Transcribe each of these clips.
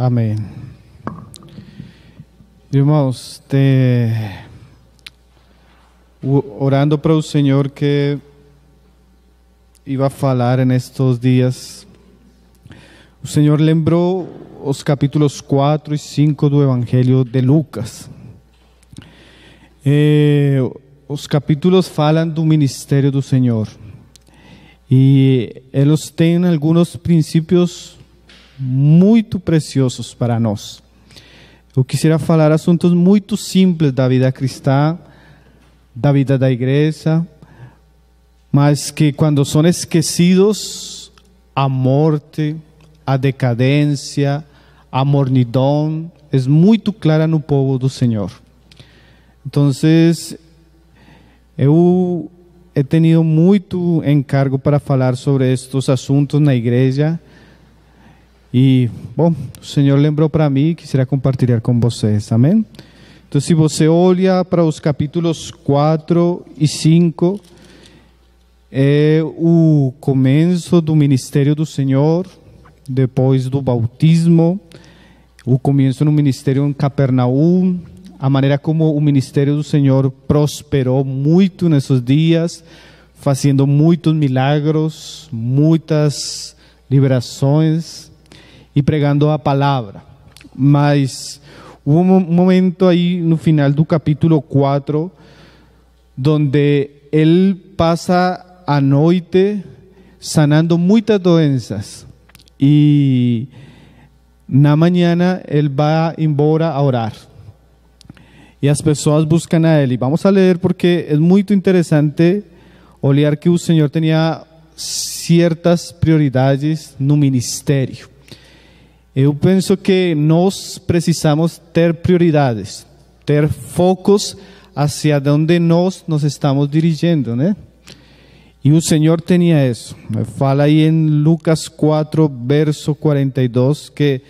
Amém. Irmãos, orando para o Senhor que iba falar nestes dias, o Senhor lembrou os capítulos 4 e 5 do Evangelho de Lucas. Os capítulos falam do ministério do Senhor e eles têm alguns princípios muito preciosos para nós. Eu quisiera falar assuntos muito simples da vida cristã, da vida da igreja, mas que quando são esquecidos, a morte, a decadência, a mornidão é muito clara no povo do Senhor. Então, eu he tenido muito encargo para falar sobre estes assuntos na igreja. E, bom, o Senhor lembrou para mim e quisiera compartilhar com vocês, amém? Então, se você olha para os capítulos 4 e 5, é o começo do ministério do Senhor, depois do bautismo, o começo no ministério em Capernaum, a maneira como o ministério do Senhor prosperou muito nesses dias, fazendo muitos milagros, muitas liberações e pregando a palavra. Mas houve um momento aí no final do capítulo 4, onde ele passa a noite sanando muitas doenças e na manhã ele vai embora a orar e as pessoas buscam a ele. Vamos a ler porque é muito interessante olhar que o Senhor tinha certas prioridades no ministério. Eu penso que nós precisamos ter prioridades, ter focos hacia onde nós nos estamos dirigindo, né? E o Senhor tinha isso. Fala aí em Lucas 4, verso 42, que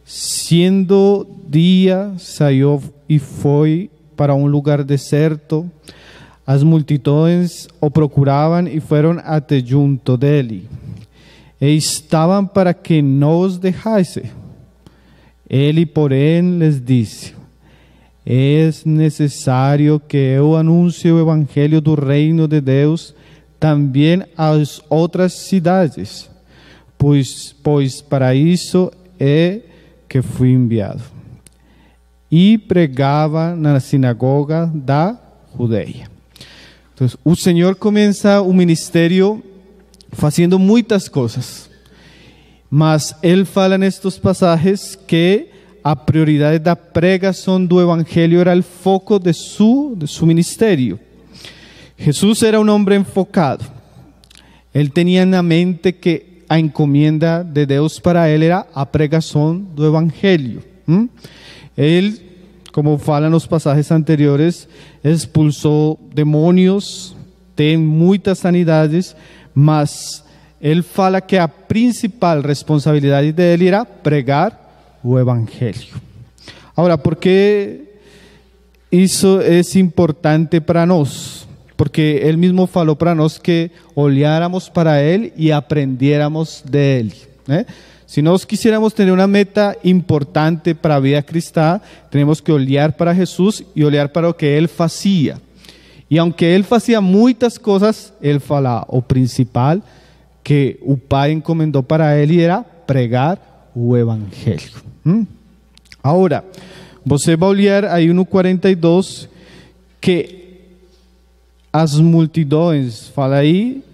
sendo dia, saiu e foi para um lugar deserto. As multidões o procuravam e foram até junto dele. E estavam para que nos deixasse. Ele, porém, lhes disse: é necessário que eu anuncie o evangelho do reino de Deus também às outras cidades, pois para isso é que fui enviado. E pregava na sinagoga da Judeia. Então, o Senhor começa o ministério fazendo muitas coisas, mas ele fala nestes passagens que a prioridade da pregação do evangelho era o foco de su ministério. Jesus era um homem enfocado. Ele tinha na mente que a encomenda de Deus para ele era a pregação do evangelho. Ele, como fala nos passagens anteriores, expulsou demônios, tem muitas sanidades, mas ele fala que a principal responsabilidade dele era pregar o evangelho. Agora, por que isso é importante para nós? Porque ele mesmo falou para nós que olháramos para ele e aprendéramos dele, né? Se nós quisiéramos ter uma meta importante para a vida cristã, temos que olhar para Jesus e olhar para o que ele fazia. E aunque ele fazia muitas coisas, ele fala o principal que o Pai encomendou para ele era pregar o evangelho. Agora, você vai olhar aí no 42 que as multidões, fala aí,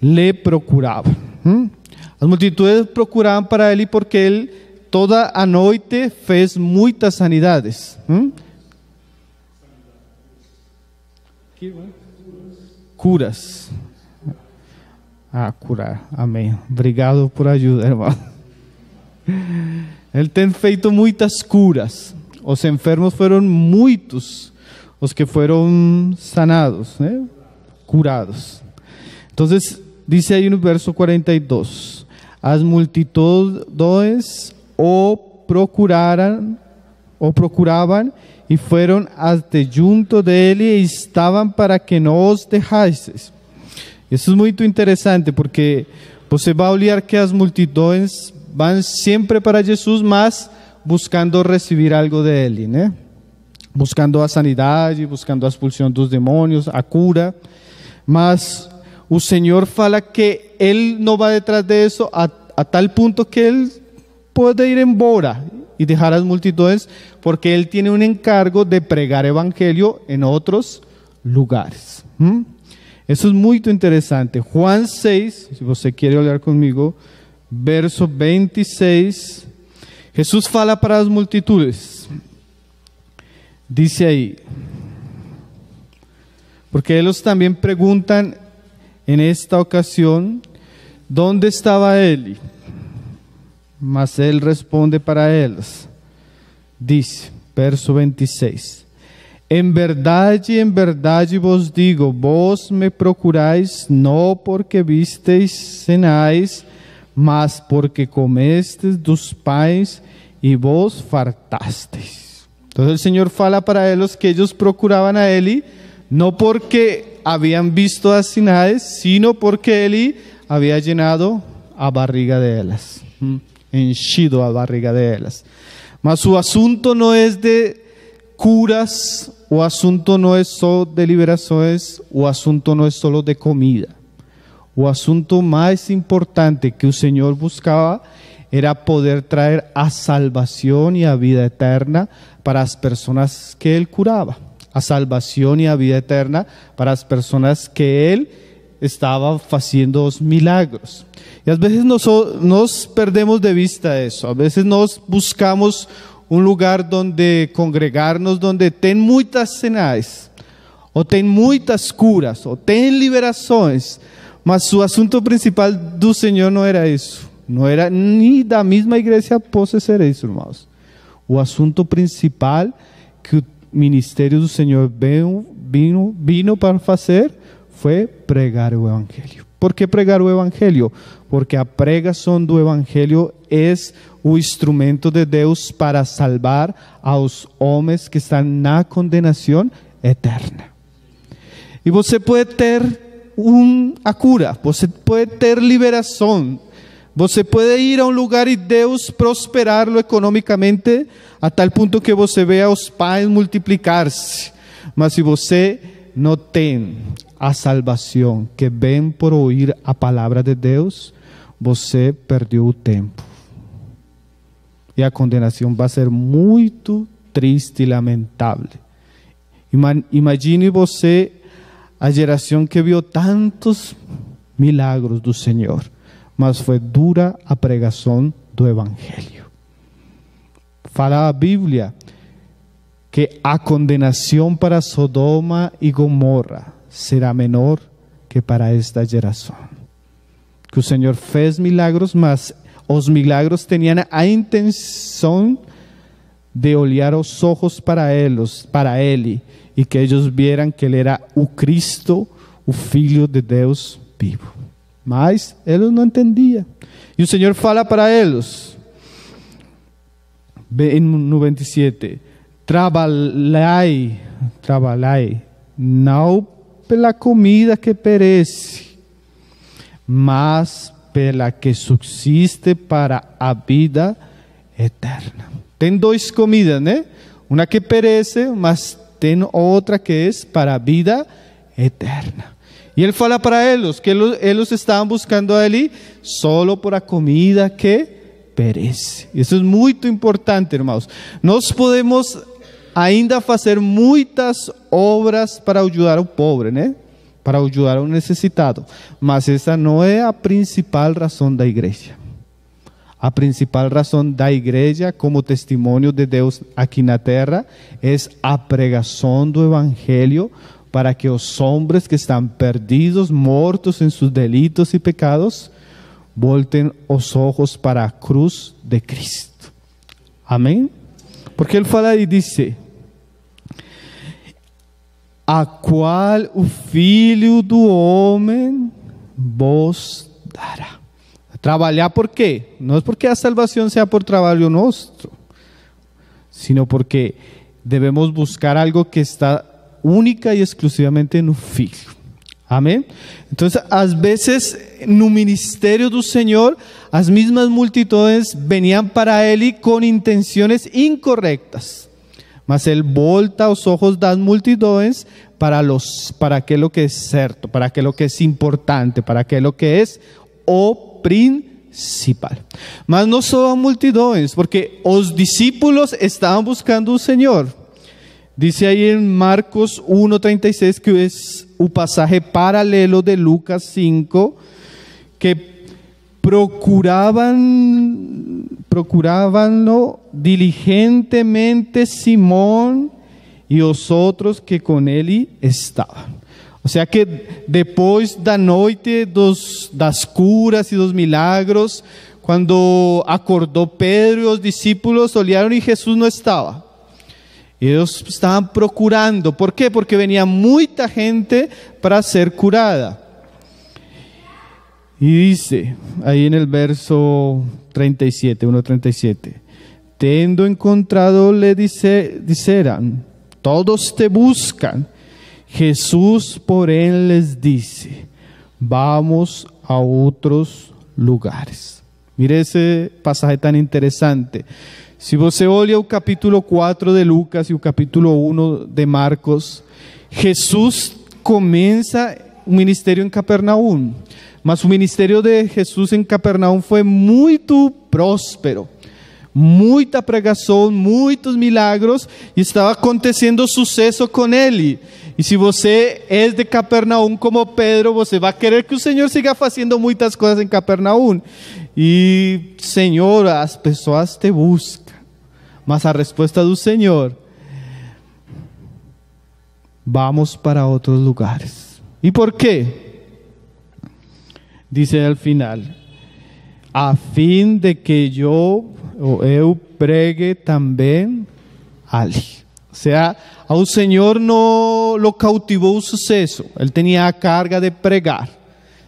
lhe procuravam. As multidões procuravam para ele porque ele toda a noite fez muitas sanidades. Curas. Curar. Amém. Obrigado por ajudar, irmão. Ele tem feito muitas curas. Os enfermos foram muitos os que foram sanados, né? Curados. Então, diz aí no verso 42, as multidões o procuravam e foram até junto dele e estavam para que nos deixasses. Isso é muito interessante porque você vai olhar que as multidões vão sempre para Jesus, mas buscando recibir algo de Ele, né? Buscando a sanidade, buscando a expulsão dos demônios, a cura. Mas o Senhor fala que Ele não vai detrás de isso a tal ponto que Ele pode ir embora e deixar as multidões, porque Ele tem um encargo de pregar o evangelho em outros lugares. Isso é muito interessante. Juan 6, se você quer olhar comigo, verso 26, Jesus fala para as multitudes. Dice aí, porque eles também perguntam en esta ocasión, ¿dónde estaba Ele? Mas Él responde para ellos. Dice, verso 26, en verdade vos digo, vos me procuráis no porque visteis sinais, mas porque comestes dos pães y vos fartasteis. Entonces el Señor fala para ellos que ellos procuraban a Él no porque habían visto as sinais, sino porque Él había llenado a barriga de ellas, enchido a barriga de ellas. Mas o asunto no es de curas, o asunto no es solo de liberaciones, o asunto no es solo de comida. O asunto más importante que el Señor buscaba era poder traer a salvación y a vida eterna para las personas que Él curaba. A salvación y a vida eterna para las personas que Él estaba haciendo los milagros. Y a veces nos perdemos de vista eso. A veces nos buscamos un lugar donde congregarnos, donde tem muitas sinais, ou tem muitas curas, ou tem liberações. Mas o assunto principal do Senhor não era isso. Não era nem da mesma igreja pode ser isso, irmãos. O assunto principal que o ministério do Senhor vino para fazer foi pregar o Evangelho. Por que pregar o Evangelho? Porque a pregação do Evangelho é o instrumento de Deus para salvar aos homens que estão na condenação eterna. E você pode ter a cura, você pode ter liberação, você pode ir a um lugar e Deus prosperá-lo economicamente a tal ponto que você veja os pães multiplicar-se. Mas se você não tem a salvação que vem por ouvir a palavra de Deus, você perdeu o tempo. E a condenação vai ser muito triste e lamentável. Imagine você a geração que viu tantos milagros do Senhor, mas foi dura a pregação do Evangelho. Fala a Bíblia que a condenação para Sodoma e Gomorra será menor que para esta geração. Que o Senhor fez milagros, mas os milagros tinham a intenção de olhar os olhos para Ele, e que eles vieram que Ele era o Cristo, o Filho de Deus vivo. Mas eles não entendiam. E o Senhor fala para eles, no 27, trabalhai, não pela comida que perece, mas pela que subsiste para a vida eterna. Tem duas comidas, né? Uma que perece, mas tem outra que é para a vida eterna. E Ele fala para eles que eles estavam buscando a Ele solo por a comida que perece. Isso é muito importante, irmãos. Nós podemos ainda fazer muitas obras para ajudar o pobre, né? Para ajudar o necessitado. Mas essa não é a principal razão da igreja. A principal razão da igreja, como testemunho de Deus aqui na terra, é a pregação do Evangelho para que os homens que estão perdidos, mortos em seus delitos e pecados, voltem os olhos para a cruz de Cristo. Amém? Porque Ele fala e diz: a qual o Filho do Homem vos dará. Trabalhar por quê? Não é porque a salvação seja por trabalho nosso, sino porque devemos buscar algo que está única e exclusivamente no Filho. Amém? Então, às vezes, no ministério do Senhor, as mesmas multidões veniam para ele com intenções incorretas. Mas ele volta os olhos das multidões para aquilo que é certo, para aquilo que é importante, para aquilo que é o principal. Mas não só as multidões, porque os discípulos estavam buscando o Senhor. Diz aí em Marcos 1:36, que é o pasaje paralelo de Lucas 5, que procuravam diligentemente Simón e os outros que com ele estavam. Ou seja que depois da noite das curas e dos milagros, quando acordou Pedro e os discípulos, olharam e Jesus não estava. Eles estavam procurando. ¿Por quê? Porque venía muita gente para ser curada. Y dice, ahí en el verso 37, 1:37, tendo encontrado, le dijeron, todos te buscan. Jesús, porém, les dice, vamos a otros lugares. Mire ese pasaje tan interesante. Se você olha o capítulo 4 de Lucas e o capítulo 1 de Marcos, Jesus começa o ministério em Capernaum. Mas o ministério de Jesus em Capernaum foi muito próspero. Muita pregação, muitos milagros, e estava acontecendo sucesso com ele. E se você é de Capernaum como Pedro, você vai querer que o Senhor siga fazendo muitas coisas em Capernaum. E, Senhor, as pessoas te buscam. Mas a resposta do Senhor, vamos para outros lugares. E por quê? Diz al final, a fim de que eu pregue também ali. Ou seja, ao Senhor não lo cautivou o sucesso. Ele tinha a carga de pregar.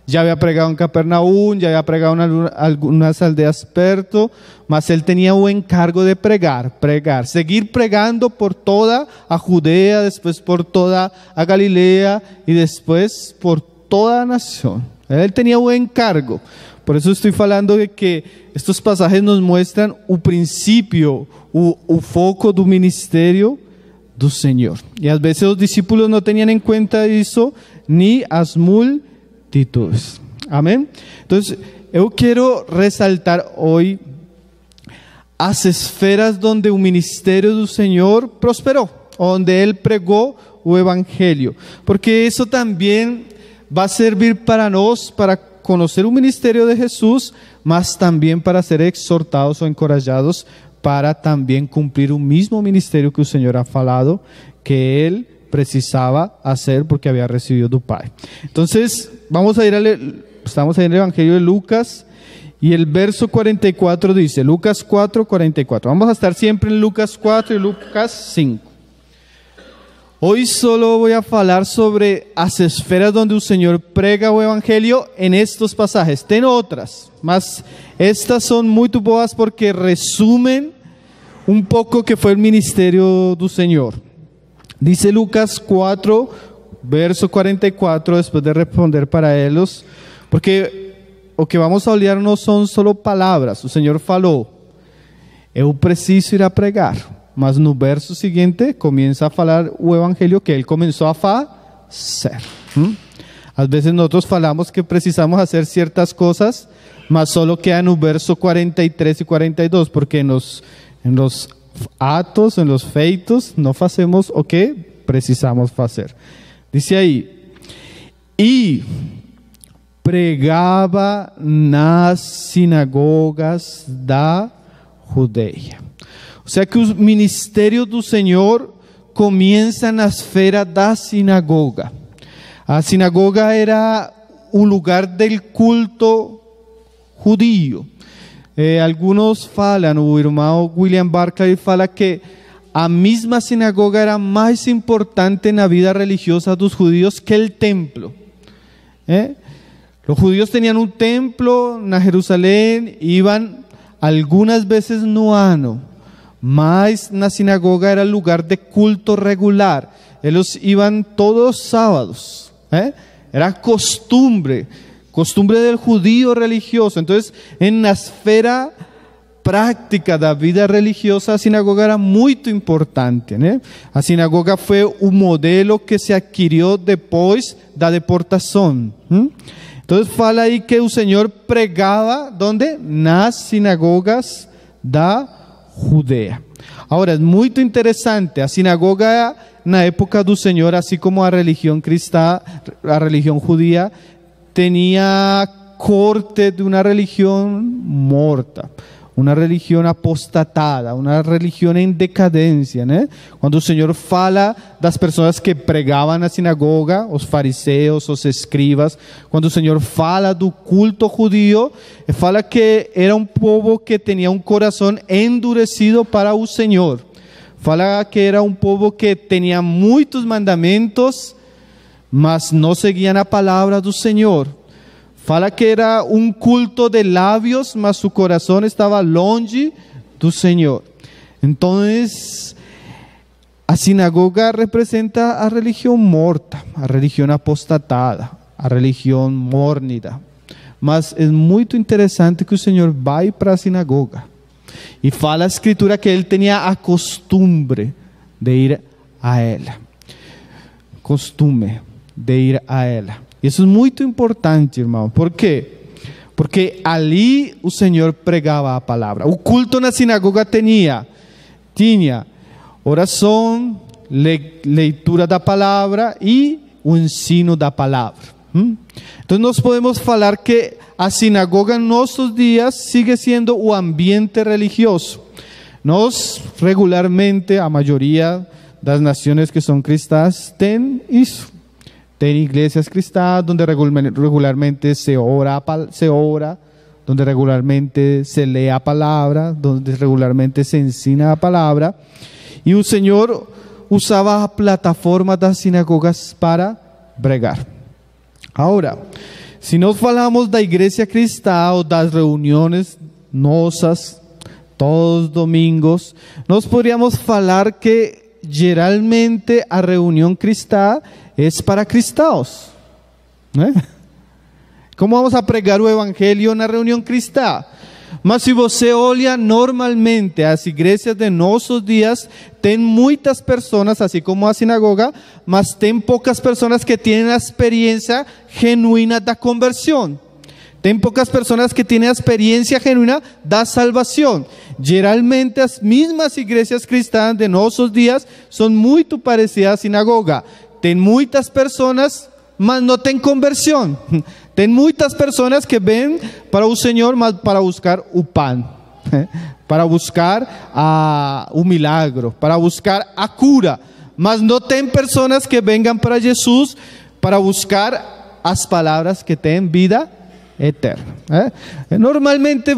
Já havia pregado em Capernaum, já havia pregado em algumas aldeias perto, mas ele tinha o encargo de pregar, seguir pregando por toda a Judea, depois por toda a Galileia e depois por toda a nação. Ele tinha o encargo. Por isso estou falando de que estes passagens nos mostram o princípio, o foco do ministério do Senhor. E às vezes os discípulos não tinham em conta isso, nem as multidões. Amém? Então, eu quero ressaltar hoje as esferas onde o ministério do Senhor prosperou, onde Ele pregou o Evangelho, porque isso também vai servir para nós, para conhecer o ministério de Jesus, mas também para ser exortados ou encorajados para também cumprir o mesmo ministério que o Senhor ha falado, que Ele precisaba hacer porque había recibido do Pai. Entonces, estamos ahí en el Evangelio de Lucas y el verso 44 dice, Lucas 4:44. Vamos a estar siempre en Lucas 4 y Lucas 5. Hoy solo voy a hablar sobre as esferas donde el Señor prega o Evangelio en estos pasajes. Tem otras, mas estas son muy boas porque resumen un poco que fue el ministerio do Señor. Dice Lucas 4, verso 44, después de responder para ellos, porque o que vamos a olhar não são solo palavras. O Senhor falou, eu preciso ir a pregar, mas no verso seguinte começa a falar o evangelho que Ele começou a fazer. Às vezes nós falamos que precisamos fazer certas coisas, mas solo queda no verso 43 e 42, porque en los atos, en los feitos, não fazemos o que precisamos fazer. Diz aí, e pregava nas sinagogas da Judeia. Ou seja que o ministério do Senhor começa na esfera da sinagoga. A sinagoga era o lugar del culto judío. Alguns falam, o irmão William Barclay fala que a mesma sinagoga era mais importante na vida religiosa dos judíos que o templo. Os judíos tinham um templo na Jerusalém, iam algumas vezes no ano, mas na sinagoga era lugar de culto regular. Eles iam todos os sábados. era costumbre del judío religioso. Entonces, en la esfera práctica da vida religiosa, a sinagoga era muito importante, né? A sinagoga foi o modelo que se adquiriu depois da deportação. Então fala aí que o Senhor pregava onde? Nas sinagogas da Judéia. Agora, é muito interessante, a sinagoga na época do Senhor, assim como a religião cristã, a religião judia, tinha corte de uma religião morta, uma religião apostatada, uma religião em decadência, né? Quando o Senhor fala das pessoas que pregavam na sinagoga, os fariseus, os escribas, quando o Senhor fala do culto judío, fala que era um povo que tinha um coração endurecido para o Senhor. Fala que era um povo que tinha muitos mandamentos, mas não seguiam a palavra do Senhor. Fala que era um culto de lábios, mas seu coração estava longe do Senhor. Então, a sinagoga representa a religião morta, a religião apostatada, a religião mórnida. Mas é muito interessante que o Senhor vai para a sinagoga. E fala a Escritura que ele tinha a costume de ir a ela. Costume de ir a ela. Isso é muito importante, irmão. Por quê? Porque ali o Senhor pregava a palavra. O culto na sinagoga tinha oração, leitura da palavra e o ensino da palavra. Então nós podemos falar que a sinagoga em nossos dias sigue sendo o ambiente religioso. Nós regularmente, a maioria das nações que são cristãs tem isso. Tem igrejas cristãs onde regularmente se ora, onde regularmente se lê a palavra, onde regularmente se ensina a palavra. E o Senhor usava a plataforma das sinagogas para pregar. Agora, se nós falamos da igreja cristã ou das reuniões nossas, todos os domingos, nós poderíamos falar que geralmente a reunião cristã é para cristãos, né? Como vamos a pregar o evangelho na reunião cristã? Mas se você olha normalmente as igrejas de nossos dias, tem muitas pessoas, assim como a sinagoga, mas tem poucas pessoas que têm a experiência genuína da conversão. Tem poucas pessoas que têm a experiência genuína da salvação. Geralmente as mesmas igrejas cristãs de nossos dias são muito parecidas à sinagoga. Tem muitas pessoas, mas não tem conversão. Tem muitas pessoas que vêm para o Senhor, mas para buscar o pão, para buscar o milagre, para buscar a cura. Mas não tem pessoas que venham para Jesus para buscar as palavras que têm vida eterna. Normalmente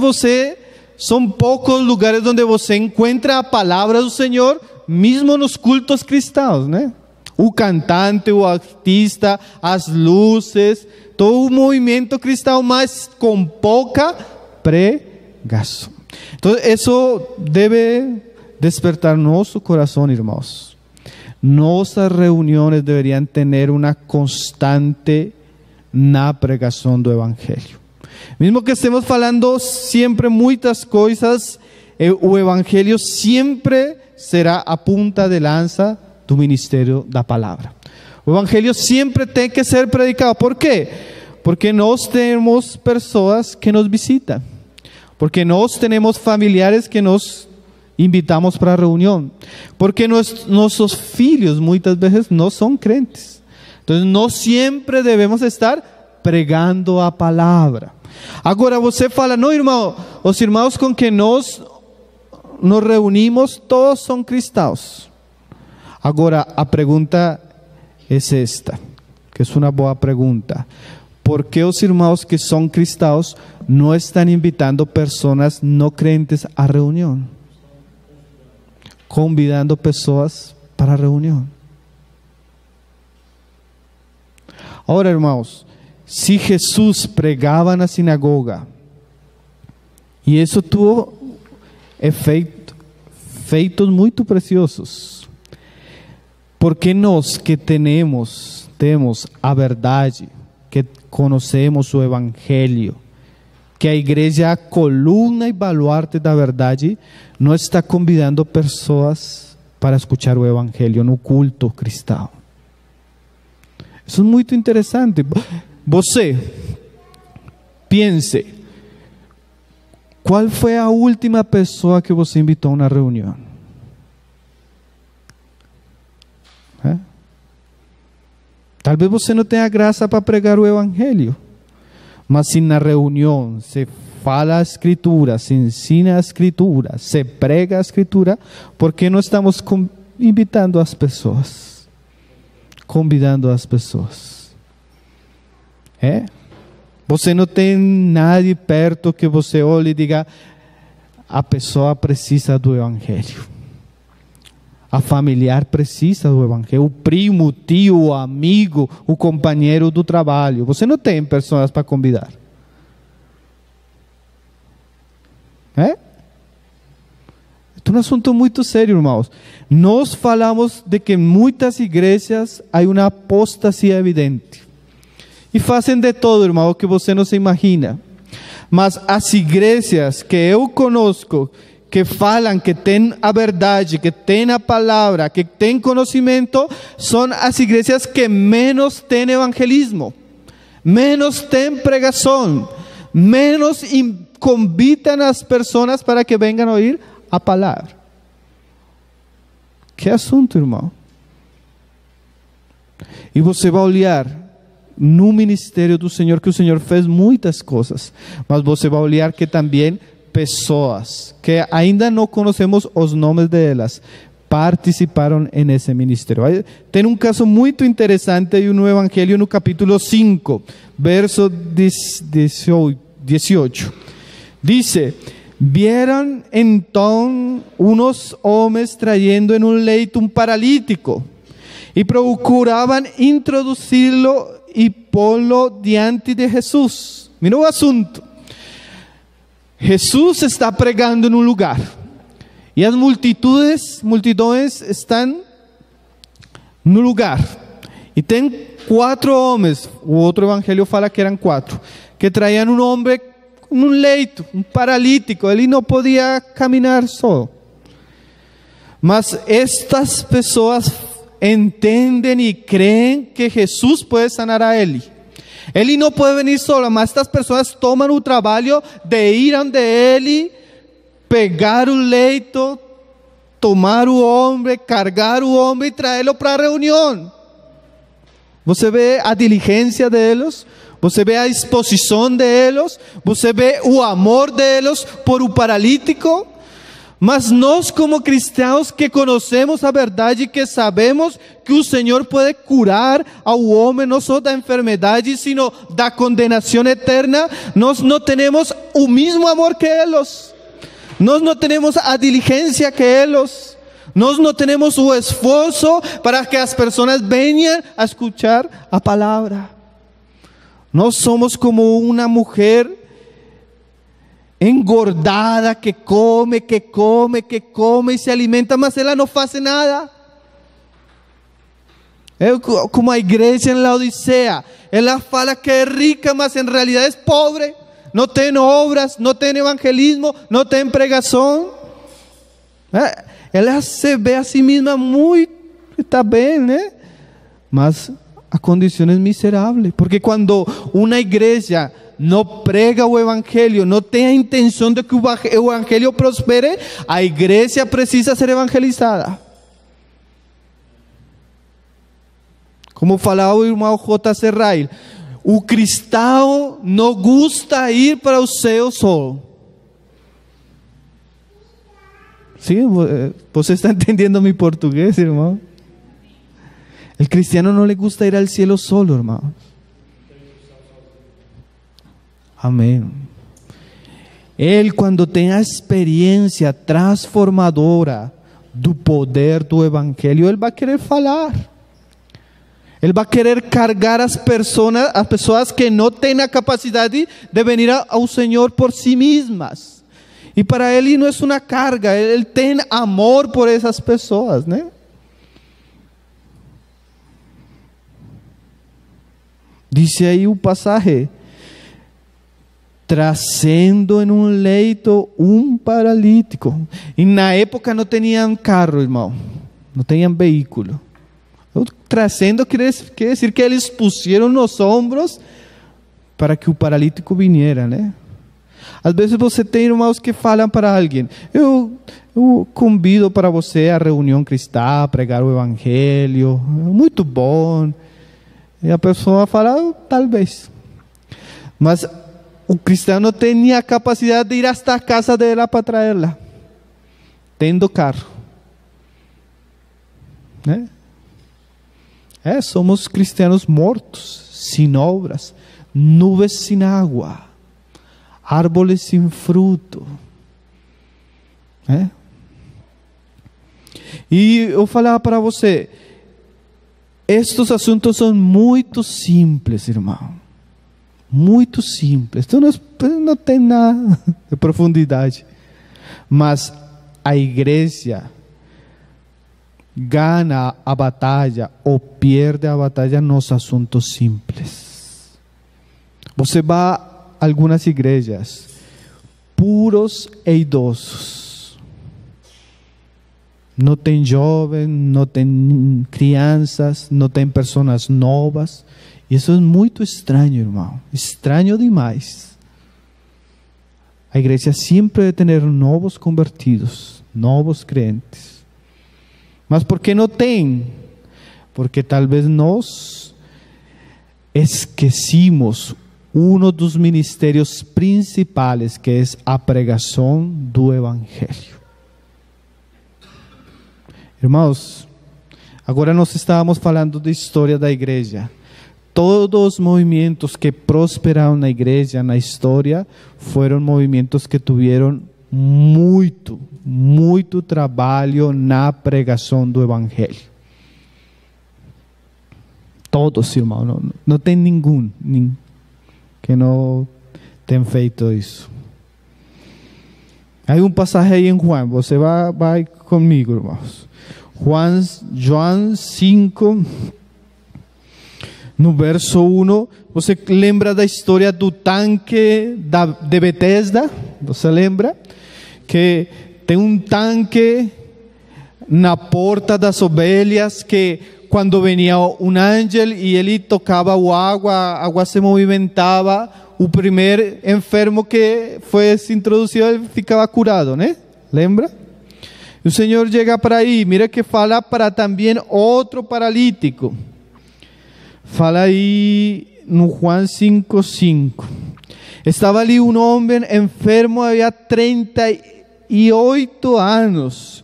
são poucos lugares onde você encontra a palavra do Senhor, mesmo nos cultos cristãos, né? O cantante, o artista, as luzes, todo o movimento cristão, mas com pouca pregação. Então, isso deve despertar nosso coração, irmãos. Nossas reuniões deveriam ter uma constante na pregação do Evangelho. Mesmo que estemos falando sempre muitas coisas, o Evangelho sempre será a punta de lança do ministério da palavra. O Evangelho sempre tem que ser predicado. ¿Por quê? Porque nós temos pessoas que nos visitam. Porque nós temos familiares que nos invitamos para a reunião. Porque nossos filhos muitas vezes não são crentes. Então nós sempre devemos estar pregando a palavra. Agora você fala, não, irmão, os irmãos com que nós nos reunimos todos são cristãos. Agora, a pergunta é esta, que é uma boa pergunta. Por que os irmãos que são cristãos não estão invitando pessoas não crentes à reunião? Convidando pessoas para a reunião. Agora, irmãos, se Jesus pregava na sinagoga, e isso tuvo efeitos muito preciosos, porque nós que temos a verdade, conocemos o Evangelho, que a igreja é a coluna e baluarte da verdade, não está convidando pessoas para escutar o Evangelho no culto cristão. Isso é muito interessante. Você, pense, qual foi a última pessoa que você invitou a uma reunião? Talvez você não tenha graça para pregar o Evangelho, mas se na reunião se fala a Escritura, se ensina a Escritura, se prega a Escritura, por que não estamos invitando as pessoas? Convidando as pessoas. Você não tem nadie perto que você olhe e diga: a pessoa precisa do Evangelho. A familiar precisa do Evangelho. O primo, o tio, o amigo, o companheiro do trabalho. Você não tem pessoas para convidar. É um assunto muito sério, irmãos. Nós falamos de que em muitas igrejas há uma apostasia evidente. E fazem de todo, irmão, que você não se imagina. Mas as igrejas que eu conosco, que falam que tem a verdade, que tem a palavra, que tem conhecimento, são as igrejas que menos têm evangelismo, menos têm pregação, menos convidam as pessoas para que venham a ouvir a palavra. Que assunto, irmão. E você vai olhar no ministério do Senhor, que o Senhor fez muitas coisas, mas você vai olhar que também pessoas que ainda não conhecemos os nomes delas participaram nesse ministério. Tem um caso muito interessante no Evangelho, no capítulo 5, verso 18. Dice: vieron então unos homens trayendo en un leito un paralítico y procuraban introducirlo y ponlo diante de Jesús. Mira o asunto. Jesús está pregando en un lugar y las multitudes están en un lugar y ten 4 hombres, o otro evangelio fala que eran 4, que traían un hombre en un leito, un paralítico. Él no podía caminar solo, mas estas personas entienden y creen que Jesús puede sanar a él. Él no puede venir solo, mas estas personas toman el trabajo de ir ante él, pegar o leito, tomar o hombre, cargar o hombre y traerlo para la reunión. Você vê a diligência deles, você vê a exposição deles, você vê o amor deles por o paralítico. Mas nós, como cristãos que conhecemos a verdade, que sabemos que o Senhor pode curar ao homem não só da enfermidade, sino da condenação eterna, nós não temos o mesmo amor que eles, nós não temos a diligência que eles, nós não temos o esforço para que as pessoas venham a escutar a palavra. Nós somos como uma mulher engordada que come e se alimenta, mas ela não faz nada. É como a igreja em Laodicea. Ela fala que é rica, mas em realidade é pobre. Não tem obras, não tem evangelismo, não tem pregação. Ela se vê a si mesma muito, está bem, né? Mas a condição é miserável. Porque quando uma igreja não prega o evangelho, não tem a intenção de que o evangelho prospere, a igreja precisa ser evangelizada. Como falava o irmão J. Serrail, o cristão não gosta de ir para o céu só. Sim, você está entendendo meu português, irmão? O cristiano não le gusta ir ao cielo solo, irmão. Amém. Ele, quando tem a experiência transformadora do poder do evangelho, ele vai querer falar. Ele vai querer cargar as pessoas que não têm a capacidade de venir ao Senhor por si mesmas. E para ele não é uma carga, ele tem amor por essas pessoas, né? Dice aí o pasaje: trazendo em um leito um paralítico. E na época não tinham carro, irmão, não tinham veículo. Trazendo quer dizer que eles puseram nos ombros para que o paralítico viniera, né? Às vezes você tem irmãos que falam para alguém: eu convido para você a reunião cristã, a pregar o evangelho, muito bom. E a pessoa fala: talvez. Mas o cristão não tem a capacidade de ir hasta a casa dela para traê-la, tendo carro, né? Somos cristianos mortos, sem obras, nuvens sem água, árvores sem fruto. E eu falava para você, estes assuntos são muito simples, irmão. Muito simples. Então não tem nada de profundidade. Mas a igreja gana a batalha ou perde a batalha nos assuntos simples. Você vai a algumas igrejas, puros e idosos. Não tem jovens, não tem crianças, não tem pessoas novas. Isso é muito estranho, irmão. Estranho demais. A igreja sempre deve ter novos convertidos, novos crentes. Mas por que não tem? Porque talvez nós esquecimos um dos ministérios principais, que é a pregação do evangelho. Irmãos, agora nós estávamos falando da história da igreja. Todos os movimentos que prosperaram na igreja, na história, foram movimentos que tiveram muito trabalho na pregação do evangelho. Todos, irmão, não tem ninguém que não tenha feito isso. Há passagem aí em Juan, você vai comigo, irmãos. João 5, no verso 1, você lembra da história do tanque de Betesda? Você lembra? Que tem um tanque na porta das ovelhas, que quando venia um anjo e ele tocava a água se movimentava, o primeiro enfermo que foi introduzido ele ficava curado, né? Lembra? E o Senhor chega para aí, mira que fala para também outro paralítico. Fala aí no Juan 5:5. Estava ali um homem enfermo, havia 38 anos.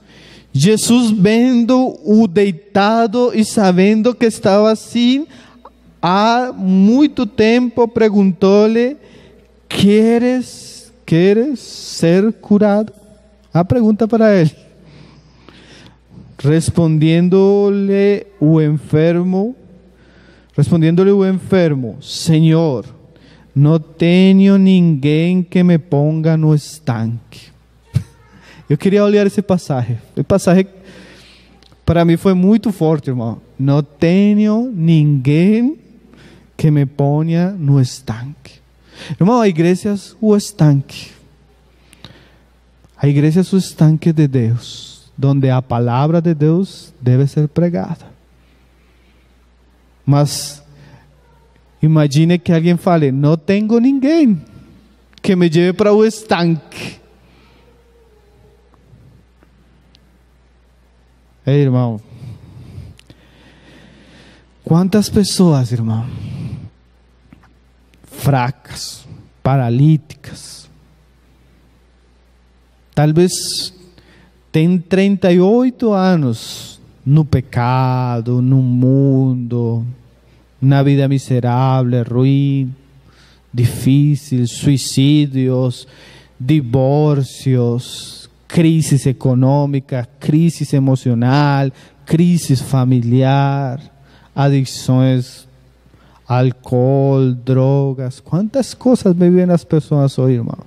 Jesus, vendo-o deitado e sabendo que estava assim há muito tempo, perguntou-lhe: ¿Queres ser curado? A pergunta para ele. Respondiendo-lhe o enfermo, Senhor, não tenho ninguém que me ponga no estanque. Eu queria olhar esse passagem. O passagem para mim foi muito forte, irmão. Não tenho ninguém que me ponha no estanque. Irmão, a igreja é o estanque. A igreja é o estanque de Deus, onde a palavra de Deus deve ser pregada. Mas imagine que alguém fale: não tenho ninguém que me leve para o estanque. Ei, irmão, quantas pessoas, irmão, fracas, paralíticas, talvez tem 38 anos no pecado, no mundo, na vida miserável, ruim, difícil, suicídios, divórcios, crisis econômica, crisis emocional, crisis familiar, adicções, álcool, drogas. Quantas coisas vivem as pessoas hoje, irmão?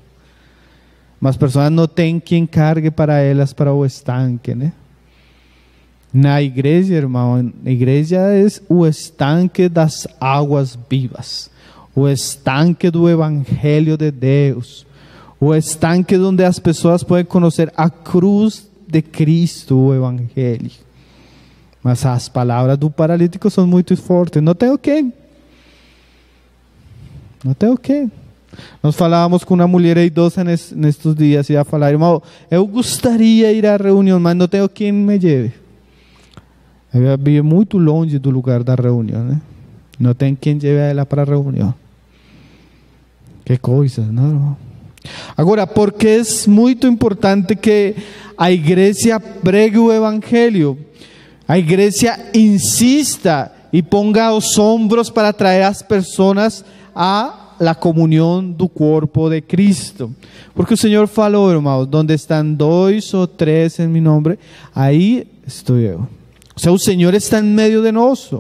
Mas as pessoas não têm quem cargue para elas para o estanque, né? Na igreja, irmão, a igreja é o estanque das águas vivas, o estanque do Evangelho de Deus, o estanque onde as pessoas podem conhecer a cruz de Cristo, o Evangelho. Mas as palavras do paralítico são muito fortes. Não tem o quê? Não tem o quê? Nós falávamos com uma mulher idosa nestes dias e ela falou: irmão, eu gostaria de ir à reunião, mas não tenho quem me leve. Ela vive muito longe do lugar da reunião, né? Não tem quem leve ela para a reunião. Que coisa, não, irmão? Agora, porque é muito importante que a igreja pregue o Evangelho, a igreja insista e ponga os ombros para trazer as pessoas a la comunión do corpo de Cristo. Porque o Senhor falou, irmãos, donde estão 2 ou 3 em meu nome, aí estou eu. O sea, o Senhor está em meio de nós.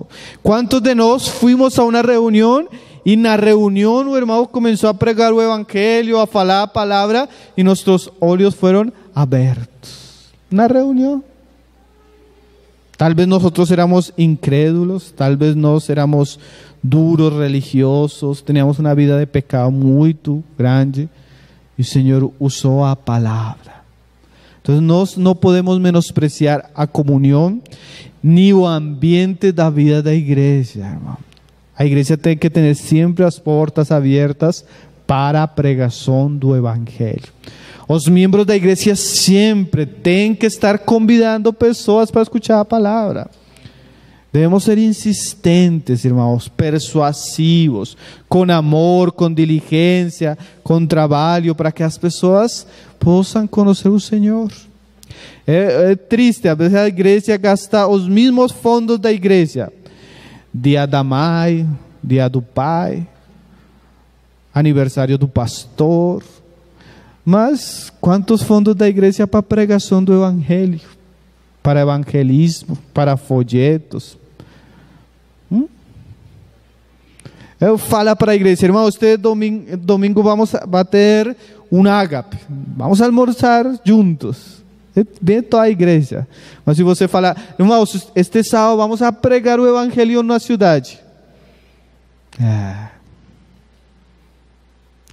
Quantos de nós fuimos a uma reunião e na reunião o irmão começou a pregar o Evangelho, a falar a palavra e nossos olhos foram abertos? Na reunião. Talvez nós éramos incrédulos, talvez nós éramos duros, religiosos, teníamos uma vida de pecado muito grande e o Senhor usou a palavra. Então nós não podemos menospreciar a comunhão nem o ambiente da vida da igreja, irmão. A igreja tem que ter sempre as portas abertas para a pregação do Evangelho. Os membros da igreja sempre têm que estar convidando pessoas para escutar a palavra. Devemos ser insistentes, irmãos, persuasivos, com amor, com diligência, com trabalho, para que as pessoas possam conhecer o Senhor. É triste, às vezes a igreja gasta os mesmos fundos da igreja. Dia da mãe, dia do pai, aniversário do pastor. Mas quantos fundos da igreja para a pregação do Evangelho? Para evangelismo, para folhetos? Eu falo para a igreja: irmão, usted domingo vamos bater um ágape, vamos almoçar juntos. Vem toda a igreja. Mas se você falar: irmãos, este sábado vamos a pregar o Evangelho na cidade.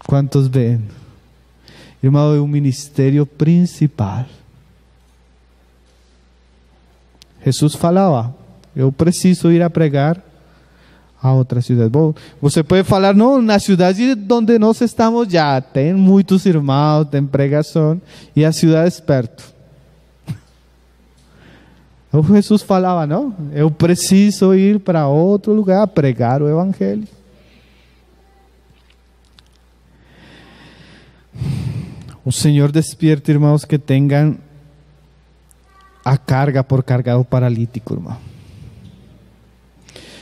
Quantos vêm? Irmão, é o ministério principal. Jesus falava: eu preciso ir a pregar a outra cidade. Bom, você pode falar: não, na cidade onde nós estamos já tem muitos irmãos, tem pregação, e a cidade é perto. Então Jesus falava: não, eu preciso ir para outro lugar a pregar o Evangelho. O Senhor despierta, irmãos, que tenham a carga por cargar o paralítico, irmão.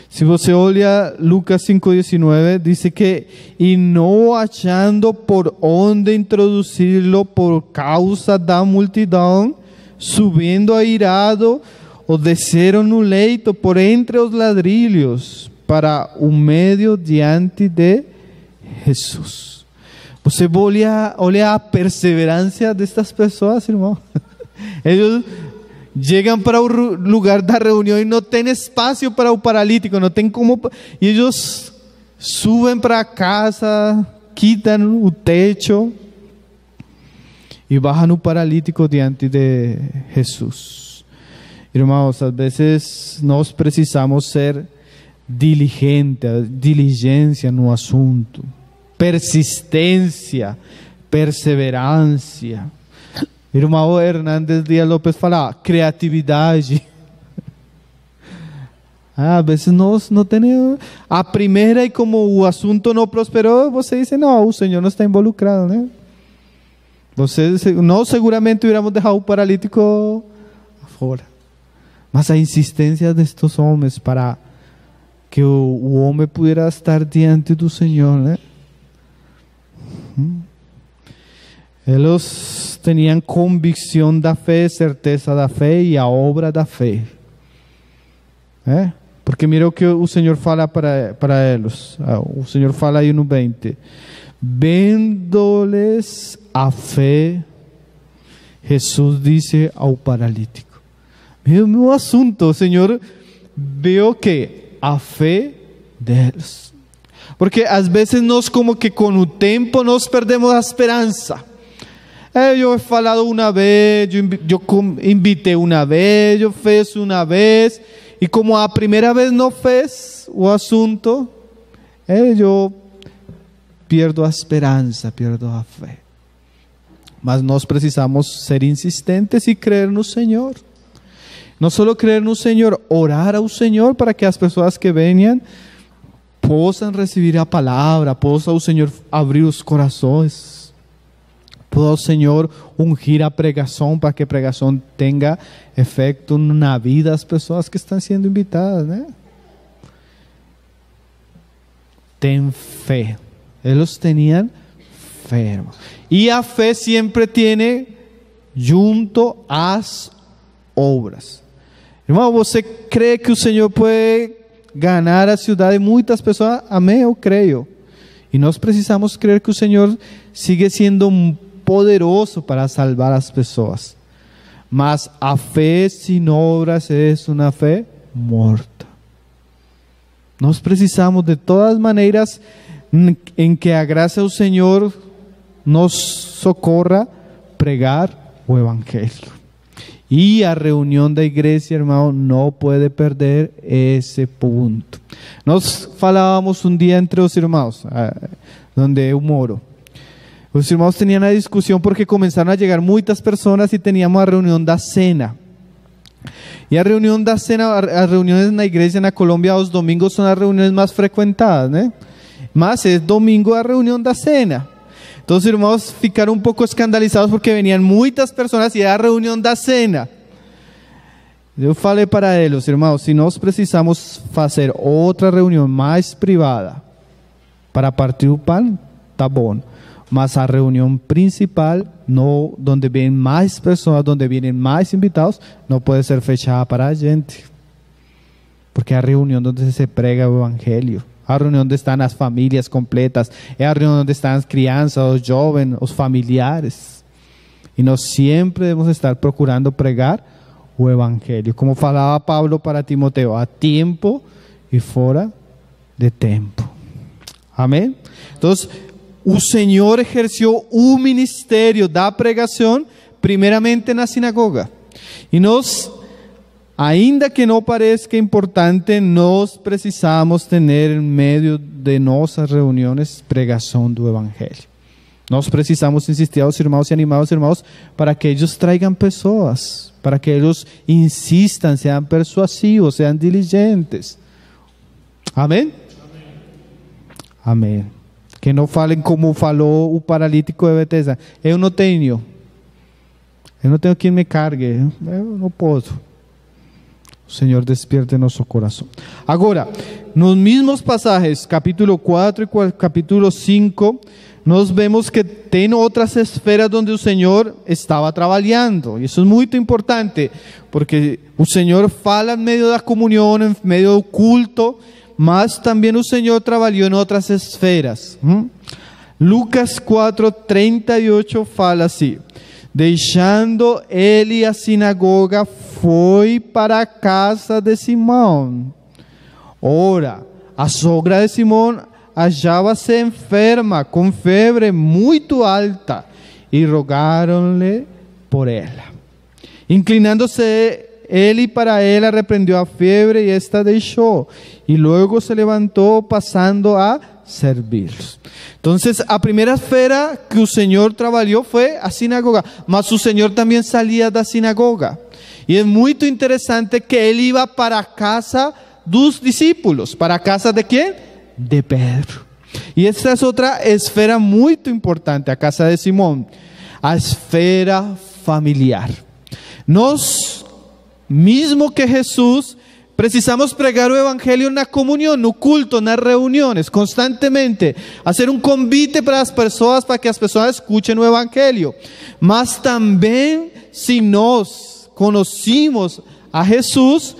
Se você olha Lucas 5:19, diz que e não achando por onde introduzi-lo por causa da multidão, subindo airado, o desceram no leito por entre os ladrilhos para o meio diante de Jesus. Você olha a perseverança destas pessoas, irmão. Eles chegam para o lugar da reunião e não tem espaço para o paralítico, não tem como. E eles subem para a casa, quitam o techo e baixam o paralítico diante de Jesus. Irmãos, às vezes nós precisamos ser diligência no assunto. Persistência, perseverança. Irmão Hernandes Dias Lopes fala criatividade. Às vezes nós não temos a primeira, e como o assunto não prosperou, você diz: não, o Senhor não está involucrado, né? Nós seguramente hubiéramos deixado o paralítico fora. Mas a insistência destes homens para que o homem pudesse estar diante do Senhor, né? Eles tinham convicção da fé, certeza da fé e a obra da fé. Porque mira o que o Senhor fala para eles. O Senhor fala aí no 20. Vendo-lhes a fé, Jesus disse ao paralítico: Meu assunto, Senhor, veo que a fé deles. Porque às vezes nós como que com o tempo nós perdemos a esperança. Eu he falado uma vez, eu invitei uma vez, eu fiz uma vez, e como a primeira vez não fez o assunto, eu perdo a esperança, perdo a fé. Mas nós precisamos ser insistentes e crer no Senhor. Não só crer no Senhor, orar ao Senhor para que as pessoas que venham possam receber a palavra, possa o Senhor abrir os corações. Pueda o Senhor ungir a pregação para que a pregação tenha efeito na vida das pessoas que estão sendo invitadas, né? Ten fé. Eles tinham fé, hermano. E a fé sempre tem junto às obras. Irmão, você crê que o Senhor pode ganhar a cidade de muitas pessoas? Amém, eu creio. E nós precisamos crer que o Senhor sigue sendo poderoso para salvar as pessoas. Mas a fé sem obras é uma fé morta. Nós precisamos de todas maneiras em que a graça do Senhor nos socorra pregar o Evangelho. E a reunião da igreja, irmão, não pode perder esse ponto. Nós falávamos um dia entre os irmãos, onde eu moro. Os irmãos tinham a discussão porque começaram a chegar muitas pessoas e teníamos a reunião da cena. E a reunião da cena, as reuniões na igreja na Colômbia, os domingos são as reuniões mais frequentadas, né? Mas é domingo a reunião da cena. Então os irmãos ficaram um pouco escandalizados porque veniam muitas pessoas e era a reunião da cena. Eu falei para eles, irmãos, se nós precisamos fazer outra reunião mais privada para partir o pão, tá bom. Mas a reunião principal, no, onde vêm mais pessoas, onde vêm mais invitados, não pode ser fechada para a gente. Porque é a reunião onde se prega o Evangelho. A reunião onde estão as famílias completas. É a reunião onde estão as crianças, os jovens, os familiares. E nós sempre devemos estar procurando pregar o Evangelho. Como falava Paulo para Timoteo, a tempo e fora de tempo. Amém? Então, o Senhor exerceu o ministério da pregação primeiramente na sinagoga. E nós, ainda que não pareça importante, nós precisamos ter em meio de nossas reuniões pregação do Evangelho. Nós precisamos insistir aos irmãos e animar os irmãos para que eles tragam pessoas, para que eles insistam, sejam persuasivos, sejam diligentes. Amém? Amém. Que não falem como falou o paralítico de Betesda. Eu não tenho quem me cargue, eu não posso. O Senhor despierte nosso coração. Agora, nos mesmos passagens, capítulo 4 e capítulo 5, nós vemos que tem outras esferas onde o Senhor estava trabalhando. Isso é muito importante, porque o Senhor fala em meio da comunhão, em meio do culto, mas também o Senhor trabalhou em outras esferas. Lucas 4:38 fala assim: deixando ele a sinagoga, foi para a casa de Simão. Ora, a sogra de Simão hallava-se enferma, com febre muito alta, e rogaram-lhe por ela. Inclinando-se ele para ela, repreendeu a febre e esta deixou. E logo se levantou, passando a servi-los. Então, a primeira esfera que o Senhor trabalhou foi a sinagoga. Mas o Senhor também saía da sinagoga. E é muito interessante que ele ia para a casa dos discípulos. Para a casa de quem? De Pedro. E essa é outra esfera muito importante, a casa de Simão. A esfera familiar. Nós, mesmo que Jesus, precisamos pregar o Evangelho na comunhão, no culto, nas reuniões, constantemente. Fazer um convite para as pessoas, para que as pessoas escutem o Evangelho. Mas também, se nós conhecemos a Jesus,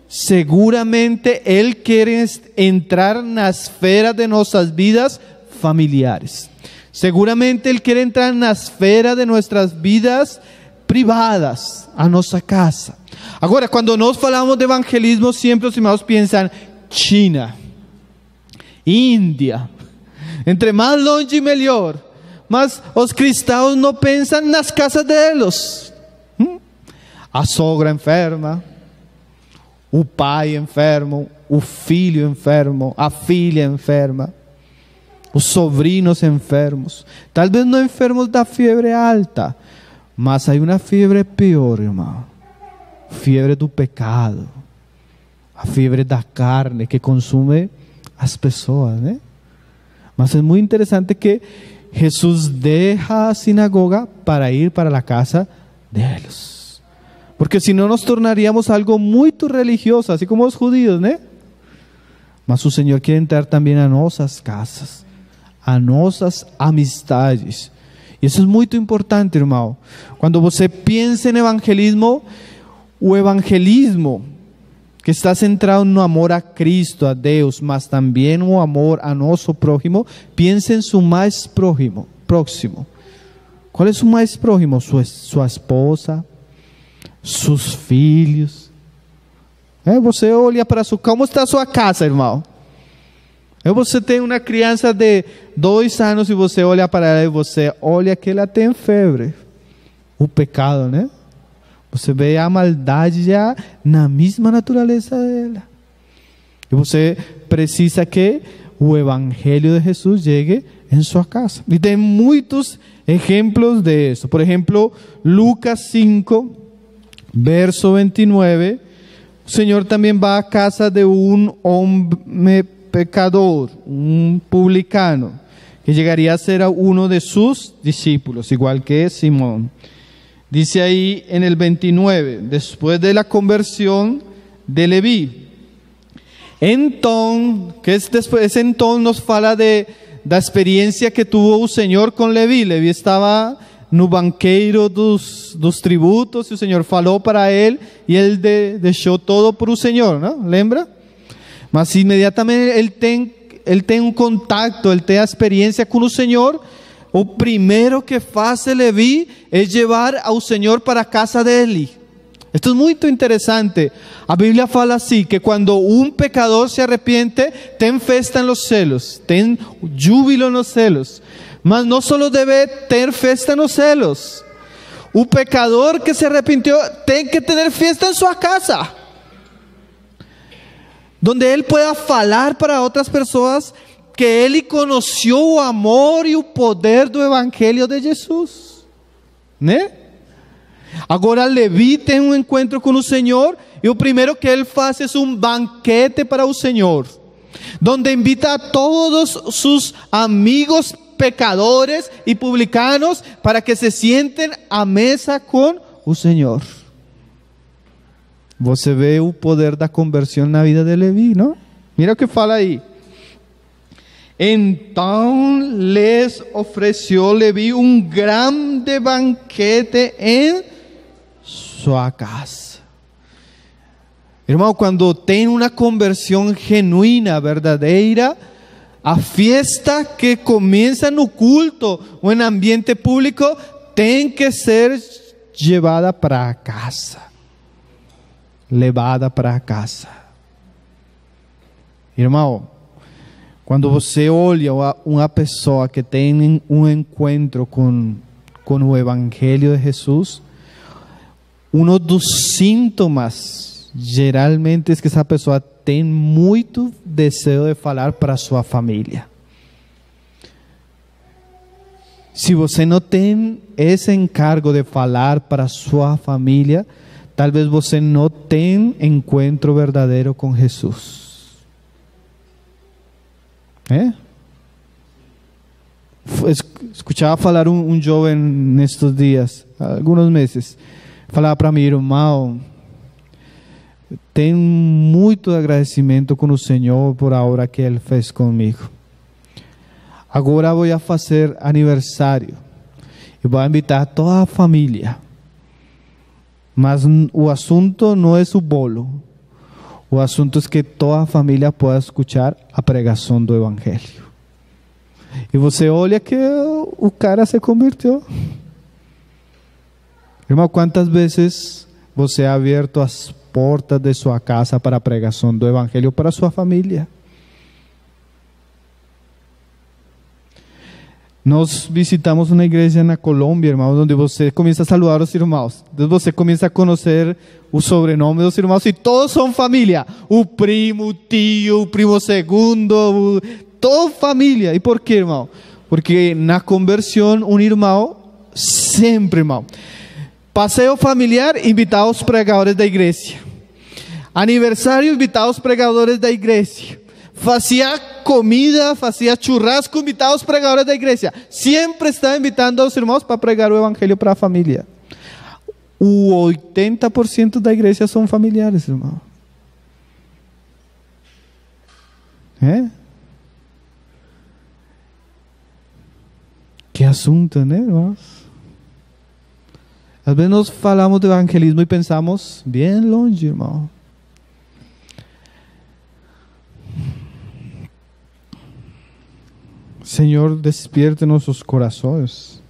seguramente Ele quer entrar na esfera de nossas vidas familiares. Seguramente Ele quer entrar na esfera de nossas vidas privadas a nossa casa. Agora, quando nós falamos de evangelismo, sempre os irmãos pensam China, Índia, entre mais longe melhor. Mas os cristãos não pensam nas casas deles. A sogra enferma, o pai enfermo, o filho enfermo, a filha enferma, os sobrinhos enfermos. Talvez não enfermos da fiebre alta, mas há uma fiebre pior, irmão. Fiebre do pecado. A fiebre da carne que consome as pessoas, né? Mas é muito interessante que Jesus deixa a sinagoga para ir para a casa deles. Porque senão nos tornaríamos algo muito religioso, assim como os judíos, né? Mas o Senhor quer entrar também a nossas casas, a nossas amistades. E isso é muito importante, irmão. Quando você pensa em evangelismo, o evangelismo que está centrado no amor a Cristo, a Deus, mas também o amor a nosso prójimo, pensa em seu mais próximo. Qual é o mais próximo? Sua esposa, seus filhos. Você olha para como está a sua casa, irmão. Você tem uma criança de 2 anos e você olha para ela e você olha que ela tem febre. O pecado, né? Você vê a maldade já na mesma natureza dela. E você precisa que o Evangelho de Jesus chegue em sua casa. E tem muitos exemplos de isso. Por exemplo, Lucas 5, verso 29. O Senhor também vai à casa de um homem pecador, um publicano, que chegaria a ser um de seus discípulos, igual que Simón. Dice ahí en el 29, después de la conversión de Leví. Entonces, que es después, entonces nos fala de la experiencia que tuvo el Señor con Leví. Leví estaba no banqueiro dos tributos y el Señor falou para él y él dejó todo por el Señor, ¿no? ¿Lembra? Mas inmediatamente él tem un contacto, él tem a experiencia con el Señor. O primeiro que faz Leví é levar ao Senhor para a casa dele. Isto é muito interessante. A Bíblia fala assim, que quando um pecador se arrepende, tem festa nos céus, tem júbilo nos céus. Mas não só deve ter festa nos céus. O pecador que se arrependeu tem que ter festa em sua casa, donde ele pueda falar para outras pessoas que ele conheceu o amor e o poder do Evangelho de Jesus, né? Agora Leví tem um encontro com o Senhor e o primeiro que ele faz é um banquete para o Senhor, donde invita a todos seus amigos pecadores e publicanos para que se sientem à mesa com o Senhor. Você vê o poder da conversão na vida de Leví, não? Mira o que fala aí. Então les ofereceu Leví um grande banquete em sua casa. Irmão, quando tem uma conversão genuína, verdadeira, a fiesta que começa no culto ou em ambiente público tem que ser levada para casa. Levada para casa. Irmão, quando você olha uma pessoa que tem um encontro com o Evangelho de Jesus, um dos sintomas geralmente é que essa pessoa tem muito desejo de falar para sua família. Se você não tem esse encargo de falar para sua família, talvez você não tenha encontro verdadeiro com Jesus. Escuchaba falar un joven nestes dias, algunos meses, falava para mim, irmão, tenho muito agradecimento com o Senhor por a obra que Ele fez comigo. Agora vou fazer aniversário e vou invitar toda a família, mas o assunto não é o bolo. O assunto é que toda a família possa escutar a pregação do Evangelho. E você olha que o cara se converteu. Irmão, quantas vezes você ha aberto as portas de sua casa para a pregação do Evangelho para sua família? Nós visitamos uma igreja na Colômbia, irmãos, onde você começa a saludar os irmãos. Então você começa a conhecer o sobrenome dos irmãos e todos são família. O primo, o tio, o primo segundo, toda família. E por quê, irmão? Porque na conversão, um irmão, sempre, irmão. Passeio familiar, invitar os pregadores da igreja. Aniversário, invitar os pregadores da igreja. Fazia comida, fazia churrasco, invitava os pregadores da igreja. Sempre está invitando aos irmãos para pregar o evangelho para a família. O 80% da igreja são familiares, irmão. Que assunto, né, irmãos? Às vezes nós falamos de evangelismo e pensamos bem longe, irmão. Senhor, despierte nossos corações.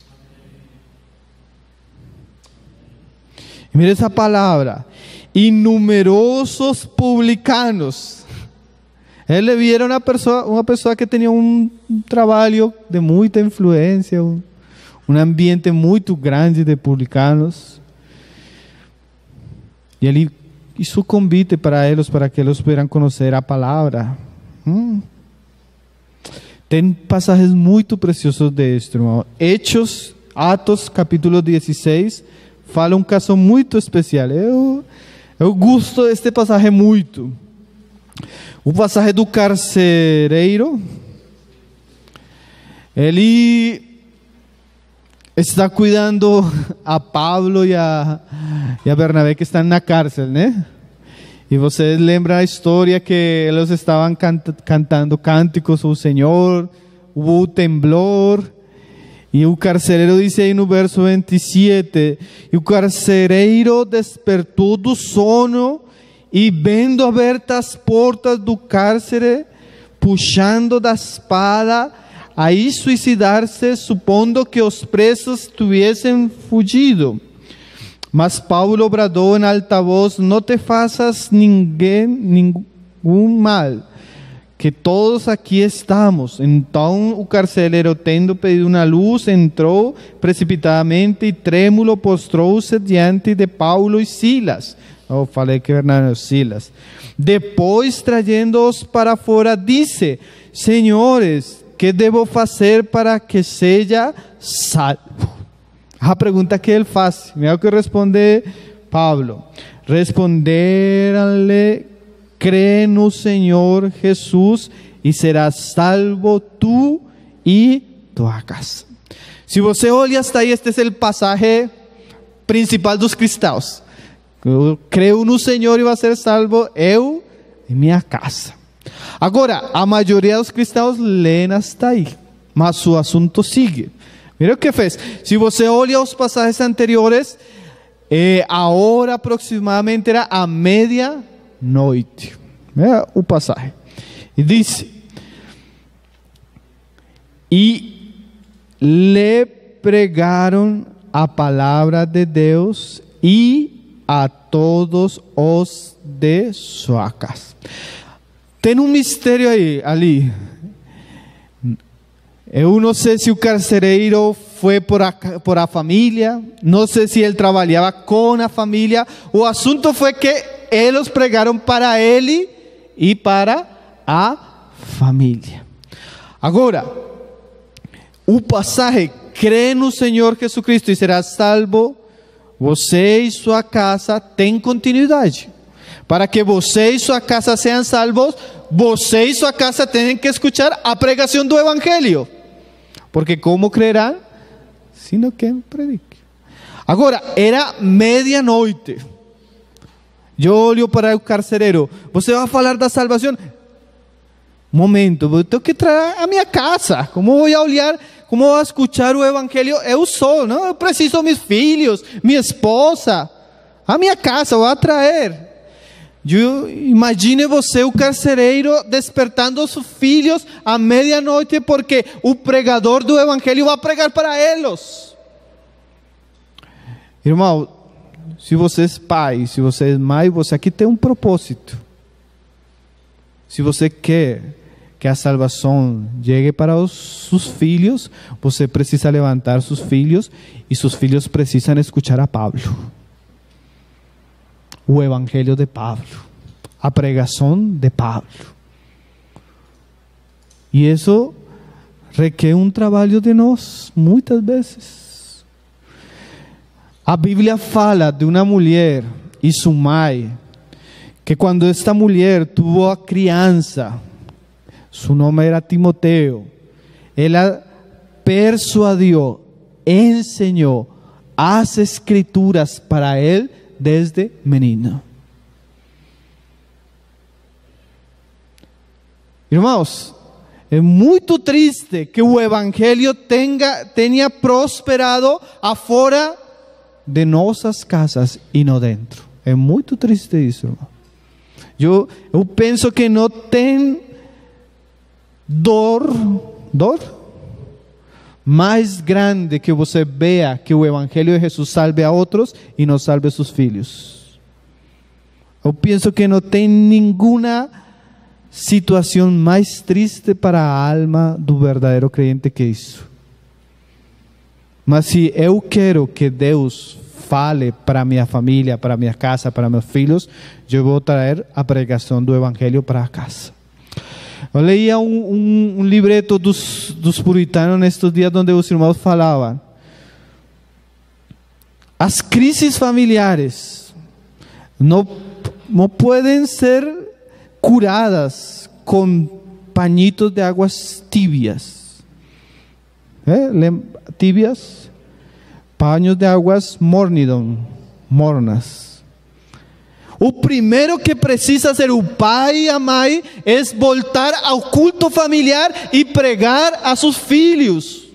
E mire essa palavra. E numerosos publicanos. Ele viera uma pessoa que tinha um trabalho de muita influência, um ambiente muito grande de publicanos. E ele hizo convite para eles, para que eles pudieran conhecer a palavra. Tem passagens muito preciosos de esto, irmão. Atos, capítulo 16, fala um caso muito especial. Eu gosto deste passagem muito. O passagem do carcereiro. Ele está cuidando a Pablo e a Bernabé, que estão na cárcel, né? E vocês lembram a história que eles estavam cantando cânticos ao Senhor, houve temblor, e o carcereiro diz aí no verso 27, e o carcereiro despertou do sono, e vendo abertas as portas do cárcere, puxando da espada, aí suicidar-se, supondo que os presos tivessem fugido. Mas Paulo bradou em alta voz: não te faças nenhum mal, que todos aqui estamos. Então o carcereiro, tendo pedido uma luz, entrou precipitadamente e trêmulo postrou-se diante de Paulo e Silas. Eu falei que eram Silas. Depois, trayendo-os para fora, disse: Senhores, que devo fazer para que seja salvo? A pergunta que ele faz, mira o que responde Pablo. Responderam-lhe: crê no Senhor Jesus e serás salvo tu e tua casa. Se você olha hasta aí, este é o passagem principal dos cristãos. Eu creio no Senhor e vai ser salvo eu e minha casa. Agora, a maioria dos cristãos leem hasta aí, mas o assunto sigue. Mira o que fez. Se você olha os passagens anteriores, a hora aproximadamente era a meia-noite. Mira o passagem. E diz: e lhe pregaram a palavra de Deus e a todos os de sua casa. Tem um mistério ali. Eu não sei se o carcereiro foi por a família, não sei se ele trabalhava com a família. O assunto foi que eles pregaram para ele e para a família. Agora, o passagem: crê no Senhor Jesucristo e será salvo, você e sua casa, tem continuidade. Para que você e sua casa sejam salvos, você e sua casa têm que escuchar a pregação do Evangelho. Porque como crerão, se não quem predique? Agora, era meia-noite. Eu olho para o carcereiro: você vai falar da salvação? Momento, eu tenho que trazer a minha casa. Como vou olhar, como vou escuchar o Evangelho? Eu sou, não? Eu preciso dos meus filhos, minha esposa, a minha casa, vou atrair. Imagine você, o carcereiro, despertando os filhos à meia-noite, porque o pregador do Evangelho vai pregar para eles. Irmão, se você é pai, se você é mãe, você aqui tem um propósito. Se você quer que a salvação chegue para seus filhos, você precisa levantar seus filhos e seus filhos precisam escuchar a Pablo. O evangelho de Pablo, a pregação de Pablo. E isso requer um trabalho de nós, muitas vezes. A Bíblia fala de uma mulher e sua mãe, que quando esta mulher tuvo a criança, seu nome era Timoteo, ela persuadiu, ensinou as escrituras para ele desde menino. Irmãos, é muito triste que o evangelho tenha prosperado afora de nossas casas e não dentro. É muito triste isso, irmão. Eu penso que não tem dor mais grande que você veja que o evangelho de Jesus salve a outros e não salve a seus filhos. Eu penso que não tem nenhuma situação mais triste para a alma do verdadeiro crente que isso. Mas se eu quero que Deus fale para minha família, para minha casa, para meus filhos, eu vou trazer a pregação do evangelho para a casa. Eu leía um livreto dos puritanos nestes dias, onde os irmãos falavam: as crises familiares não podem ser curadas com pañitos de águas tibias. Tibias, paños de águas mornas. O primeiro que precisa ser o pai e a mãe é voltar ao culto familiar e pregar a seus filhos.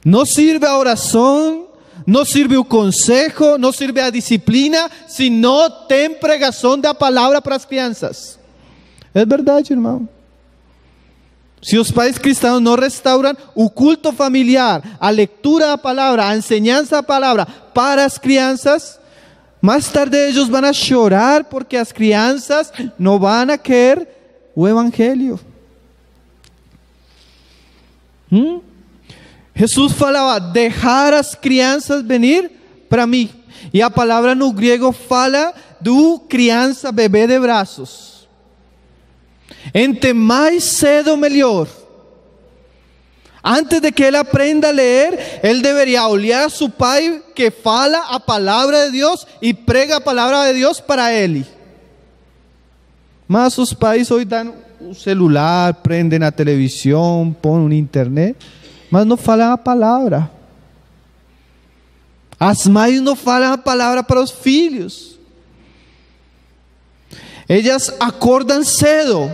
Não serve a oração, não serve o conselho, não serve a disciplina, se não tem pregação da palavra para as crianças. É verdade, irmão. Se os pais cristãos não restauram o culto familiar, a leitura da palavra, a enseñança da palavra para as crianças, mais tarde eles vão chorar porque as crianças não vão querer o evangelho. Jesus falava: deixar as crianças venir para mim. E a palavra no grego fala do criança, bebê de braços. Entre mais cedo, melhor. Antes de que ele aprenda a ler, ele deveria olhar a seu pai que fala a palavra de Deus e prega a palavra de Deus para ele. Mas os pais hoje dão o celular, prendem a televisão, põem na internet, mas não falam a palavra. As mães não falam a palavra para os filhos. Elas acordam cedo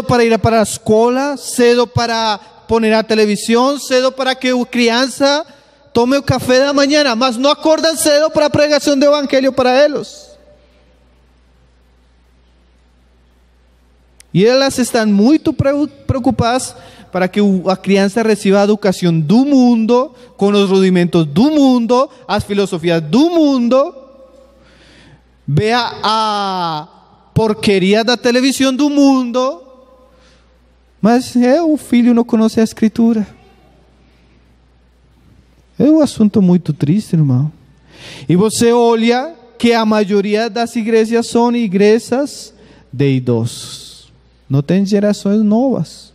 para ir para a escola, cedo para poner a televisão, cedo para que a criança tome o café da manhã, mas não acordam cedo para a pregação do evangelho para eles. E elas estão muito preocupadas para que a criança receba a educação do mundo, com os rudimentos do mundo, as filosofias do mundo, vea a porqueria da televisão do mundo, mas o filho não conhece a escritura. É um assunto muito triste, irmão. E você olha que a maioria das igrejas são igrejas de idosos. Não tem gerações novas.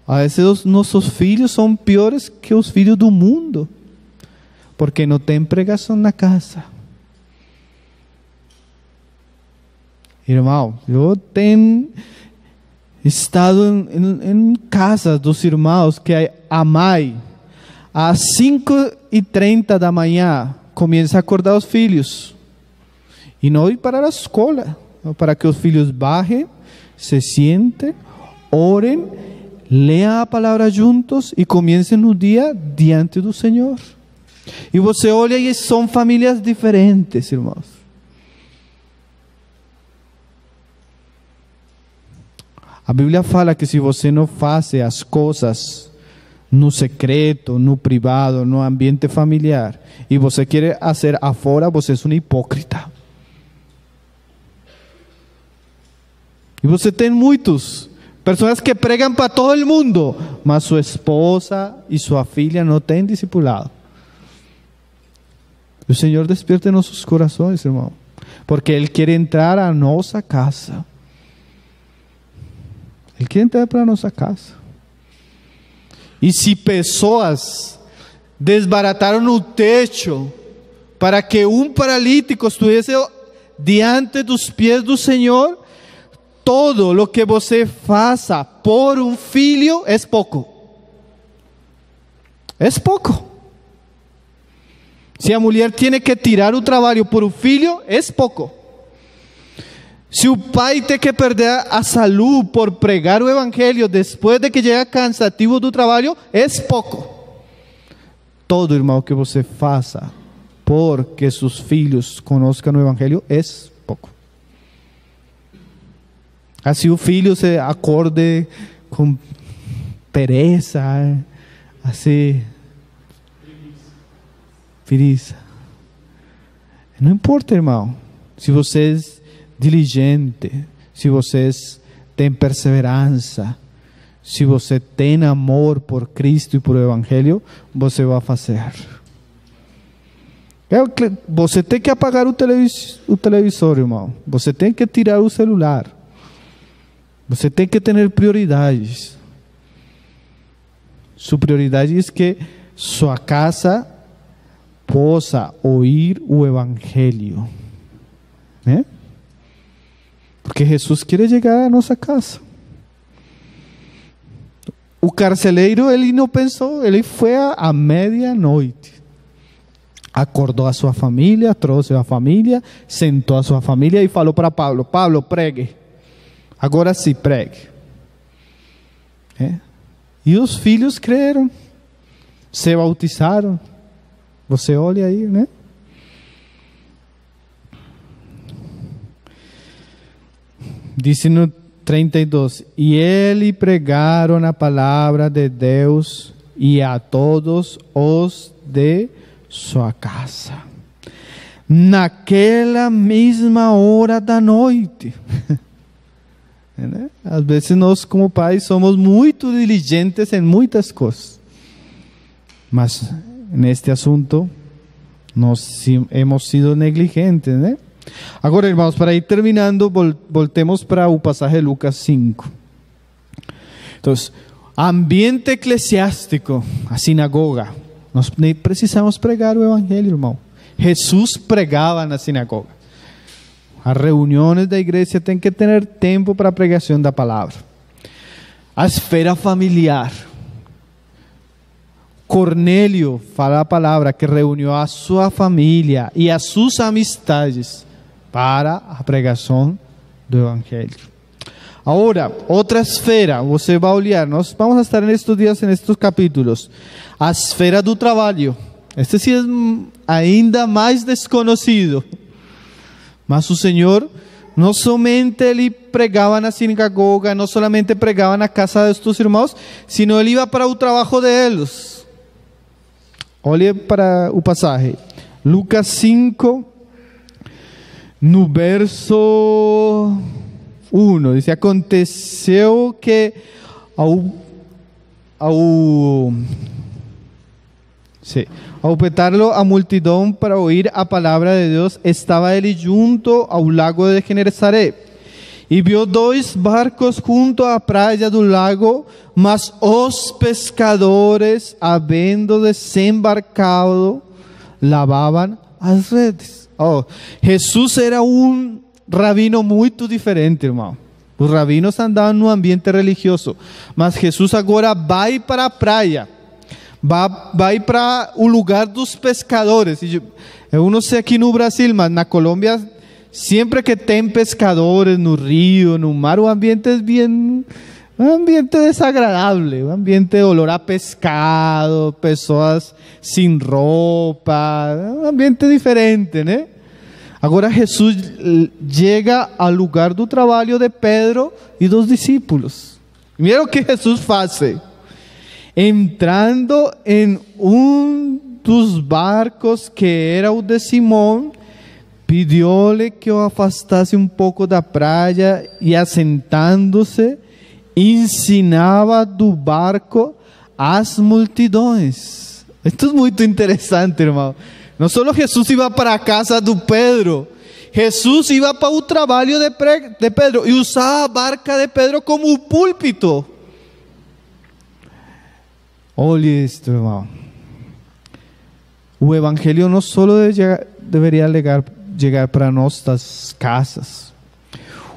A vezes os nossos filhos são piores que os filhos do mundo, porque não tem pregação na casa. Irmão, eu tenho estado em casa dos irmãos que a mãe, às 5:30 da manhã, começa a acordar os filhos. E não ir para a escola, para que os filhos baixem, se sentem, orem, leiam a palavra juntos e comecem o dia diante do Senhor. E você olha e são famílias diferentes, irmãos. A Bíblia fala que se você não faz as coisas no secreto, no privado, no ambiente familiar, e você quer fazer afora, você é um hipócrita. E você tem muitos pessoas que pregam para todo o mundo, mas sua esposa e sua filha não têm discipulado. O Senhor despierta em nossos corações, irmão, porque Ele quer entrar a nossa casa. Ele quer entrar para a nossa casa. E se pessoas desbarataram o techo para que um paralítico estivesse diante dos pés do Senhor, todo o que você faça por um filho é pouco. É pouco. Se a mulher tem que tirar o trabalho por um filho, é pouco. Se o pai tem que perder a saúde por pregar o evangelho depois de que chega cansativo do trabalho, é pouco. Todo, irmão, que você faça porque seus filhos conozcam o evangelho é pouco. Assim o filho se acorde com pereza, assim, preguiça. Não importa, irmão, se você é diligente, se você tem perseverança, se você tem amor por Cristo e por o Evangelho, você vai fazer. Você tem que apagar o televisor, irmão. Você tem que tirar o celular. Você tem que ter prioridades. Sua prioridade é que sua casa possa ouvir o Evangelho, né? Porque Jesus quer chegar à nossa casa. O carcereiro, ele não pensou, ele foi à medianoite. Acordou a sua família, trouxe a família, sentou a sua família e falou para Paulo: Paulo, pregue. Agora sim, pregue. E os filhos creram, se bautizaram. Você olha aí, né? Diz no 32: e ele pregaram a palavra de Deus e a todos os de sua casa, naquela mesma hora da noite. Às vezes nós, como pais, somos muito diligentes em muitas coisas, mas neste assunto nós hemos sido negligentes, né? Agora, irmãos, para ir terminando, voltemos para o pasaje de Lucas 5. Então, ambiente eclesiástico, a sinagoga. Nós precisamos pregar o evangelho, irmão. Jesus pregava na sinagoga. As reuniões da igreja têm que ter tempo para a pregação da palavra. A esfera familiar. Cornélio fala a palavra que reuniu a sua família e as suas amistades para a pregação do evangelho. Agora, outra esfera, você vai olhar, nós vamos estar nestes dias, nestes capítulos, a esfera do trabalho. Este sim é ainda mais desconhecido, mas o Senhor não somente ele pregava na sinagoga, não somente pregava na casa de seus irmãos, sino ele ia para o trabalho deles. Olhe para o passagem, Lucas 5, no verso 1, diz: aconteceu que ao petar-lo a multidão para ouvir a palavra de Deus, estava ele junto ao lago de Genezaré, e viu 2 barcos junto à praia do lago, mas os pescadores, havendo desembarcado, lavavam as redes. Jesus era um rabino muito diferente, irmão. Os rabinos andavam no ambiente religioso, mas Jesus agora vai para a praia, vai para o lugar dos pescadores. Eu não sei aqui no Brasil, mas na Colômbia, sempre que tem pescadores no rio, no mar, o ambiente é bem, um ambiente desagradável, um ambiente de olor a pescado, pessoas sem roupa, um ambiente diferente, né? Agora Jesus chega ao lugar do trabalho de Pedro e dos discípulos. Mira o que Jesus faz. entrando em dos barcos que era o de Simão, pidió-lhe que o afastasse um pouco da praia e, assentando-se, ensinava do barco as multidões. Isto é muito interessante, irmão. Não só Jesus ia para a casa do Pedro, Jesus ia para o trabalho de Pedro e usava a barca de Pedro como púlpito. Olhe isto, irmão. O evangelho não só deveria chegar para nossas casas.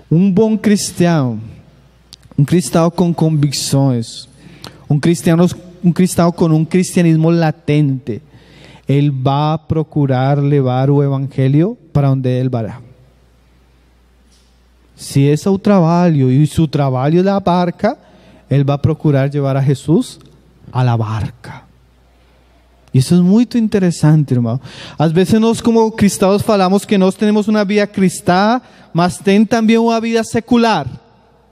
Um bom cristão, um cristão com convicções, um cristão com um cristianismo latente, ele vai procurar levar o evangelho para onde ele vai. Se esse é o trabalho e seu trabalho da barca, ele vai procurar levar a Jesus a la barca. Isso é muito interessante, irmão. Às vezes nós como cristãos falamos que nós temos uma vida cristã, mas tem também uma vida secular.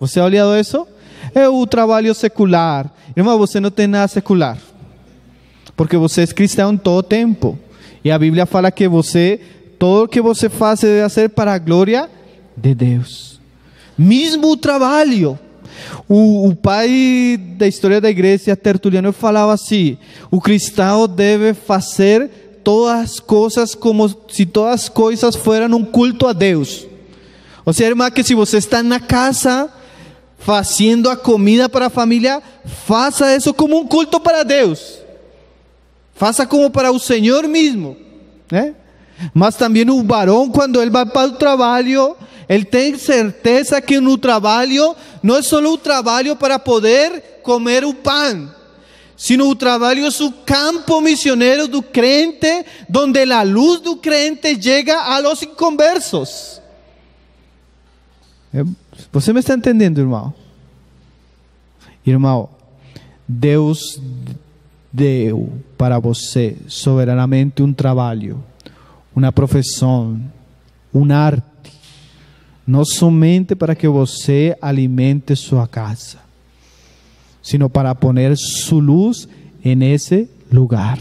Você ha olhado isso? É o trabalho secular. Irmão, você não tem nada secular. Porque você é cristão em todo tempo. E a Bíblia fala que todo o que você faz deve ser para a glória de Deus. Mesmo o trabalho. O pai da história da igreja, Tertuliano, falava assim: o cristão deve fazer todas as coisas como se todas as coisas fossem um culto a Deus. Ou seja, irmão, que se você está na casa fazendo a comida para a família, faça isso como um culto para Deus. Faça como para o Senhor mesmo, né? Mas também o varão, quando ele vai para o trabalho, ele tem certeza que no trabalho não é só o trabalho para poder comer o pão, sino o trabalho é o campo missionário do crente, onde a luz do crente chega a los inconversos. Você me está entendendo, irmão? Irmão, Deus deu para você soberanamente um trabalho, uma profissão, um arte, não somente para que você alimente sua casa, sino para poner sua luz em esse lugar.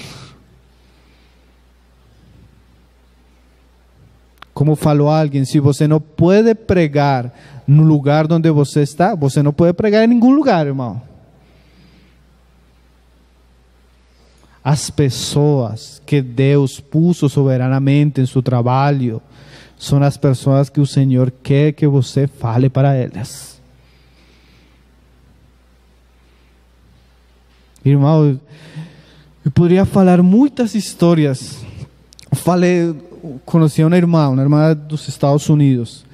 Como falou alguém, se você não pode pregar no lugar onde você está, você não pode pregar em nenhum lugar, irmão. As pessoas que Deus puso soberanamente em seu trabalho são as pessoas que o Senhor quer que você fale para elas. Irmão, eu poderia falar muitas histórias. Conheci uma irmã dos Estados Unidos.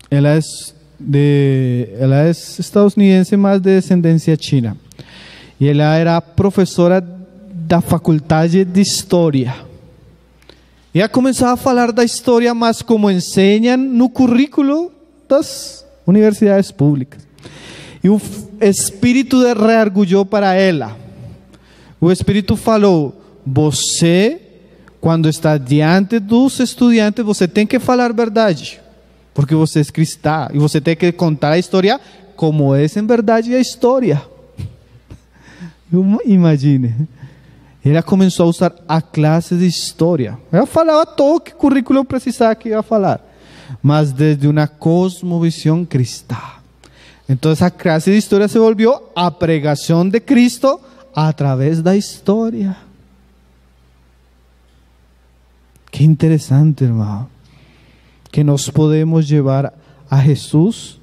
Ela é estadunidense, mas de descendência china. E ela era professora da faculdade de História. E ela começava a falar da história, mas como ensinam no currículo das universidades públicas. E o Espírito reargullou para ela. O Espírito falou: você, quando está diante dos estudantes, você tem que falar a verdade, porque você é cristã, e você tem que contar a história como é em verdade a história. Imagine. Ela começou a usar a classe de história. Ela falava todo o que o currículo precisava que ia falar, mas desde uma cosmovisão cristã. Então essa classe de história se volviu a pregação de Cristo a través da história. Que interessante, irmão. Que nós podemos levar a Jesus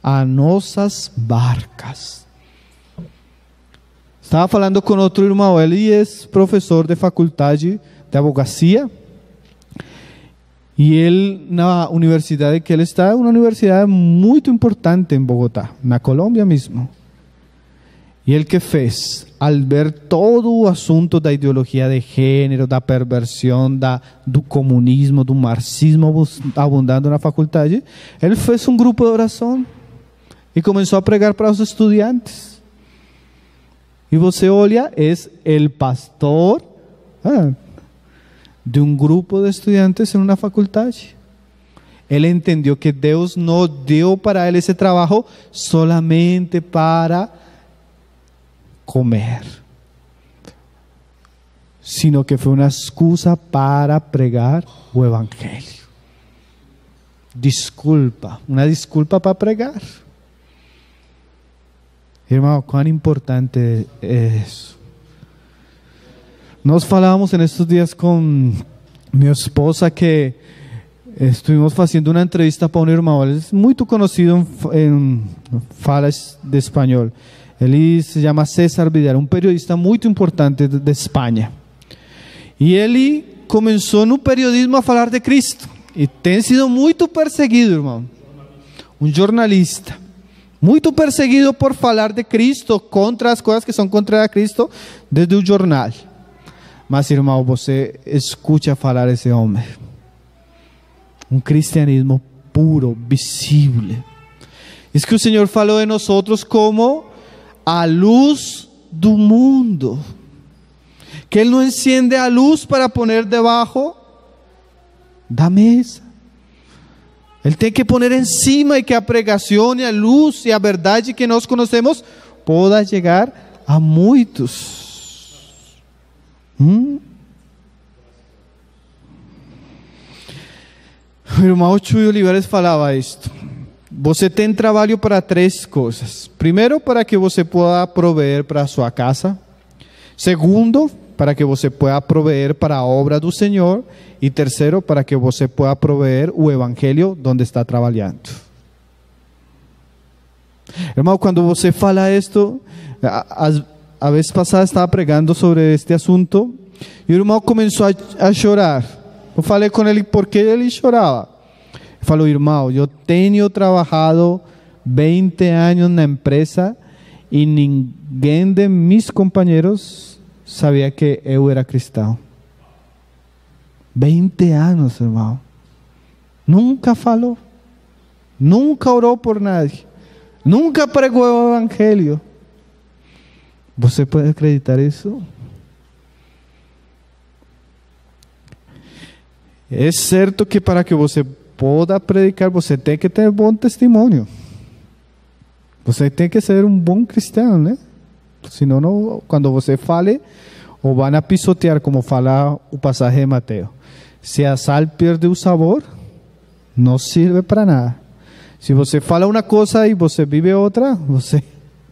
a nossas barcas. Estava falando com outro irmão, ele é professor de faculdade de advocacia. E ele, na universidade que ele está, é uma universidade muito importante em Bogotá, na Colômbia mesmo. E ele que fez, ao ver todo o assunto da ideologia de gênero, da perversão, do comunismo, do marxismo abundando na faculdade, ele fez um grupo de oração e começou a pregar para os estudantes. E você olha, é o pastor de um grupo de estudantes em uma faculdade. Ele entendeu que Deus não deu para ele esse trabalho solamente para comer, sino que foi uma excusa para pregar o evangelho. Desculpa, uma desculpa para pregar. Irmão, quão importante é isso. Nós falávamos nestes dias com minha esposa que estuvimos fazendo uma entrevista para um irmão. Ele é muito conhecido em falas de espanhol. Ele se chama César Vidal, um periodista muito importante de Espanha. E ele começou no periodismo a falar de Cristo. E tem sido muito perseguido, irmão. Um jornalista. Muito perseguido por falar de Cristo, contra as coisas que são contra a Cristo, desde o jornal. Mas, irmão, você escuta falar esse homem. Um cristianismo puro, visível. Isso que o Senhor falou de nós como a luz do mundo. Que Ele não enciende a luz para poner debaixo da mesa. Ele tem que poner em cima e que a pregação e a luz e a verdade que nós conhecemos possa chegar a muitos. O irmão Chuy Olivares falava isto. Você tem trabalho para 3 coisas. Primeiro, para que você possa proveer para a sua casa. Segundo, para que você pueda proveer para a obra do Senhor. E terceiro, para que você pueda proveer o evangelho onde está trabalhando. Irmão, quando você fala isto, a vez passada estava pregando sobre este assunto e o irmão começou a chorar. Eu falei com ele por que ele chorava. Ele falou: irmão, eu tenho trabalhado 20 anos na empresa e ninguém de mis companheiros sabia que eu era cristão. 20 anos, irmão. Nunca falou. Nunca orou por nadie. Nunca pregou o evangelho. Você pode acreditar isso? É certo que para que você possa predicar, você tem que ter bom testemunho. Você tem que ser um bom cristão, né? Senão, não, quando você fale, ou vão a pisotear, como fala o passagem de Mateus. Se a sal perde o sabor, não serve para nada. Se você fala uma coisa e você vive outra, você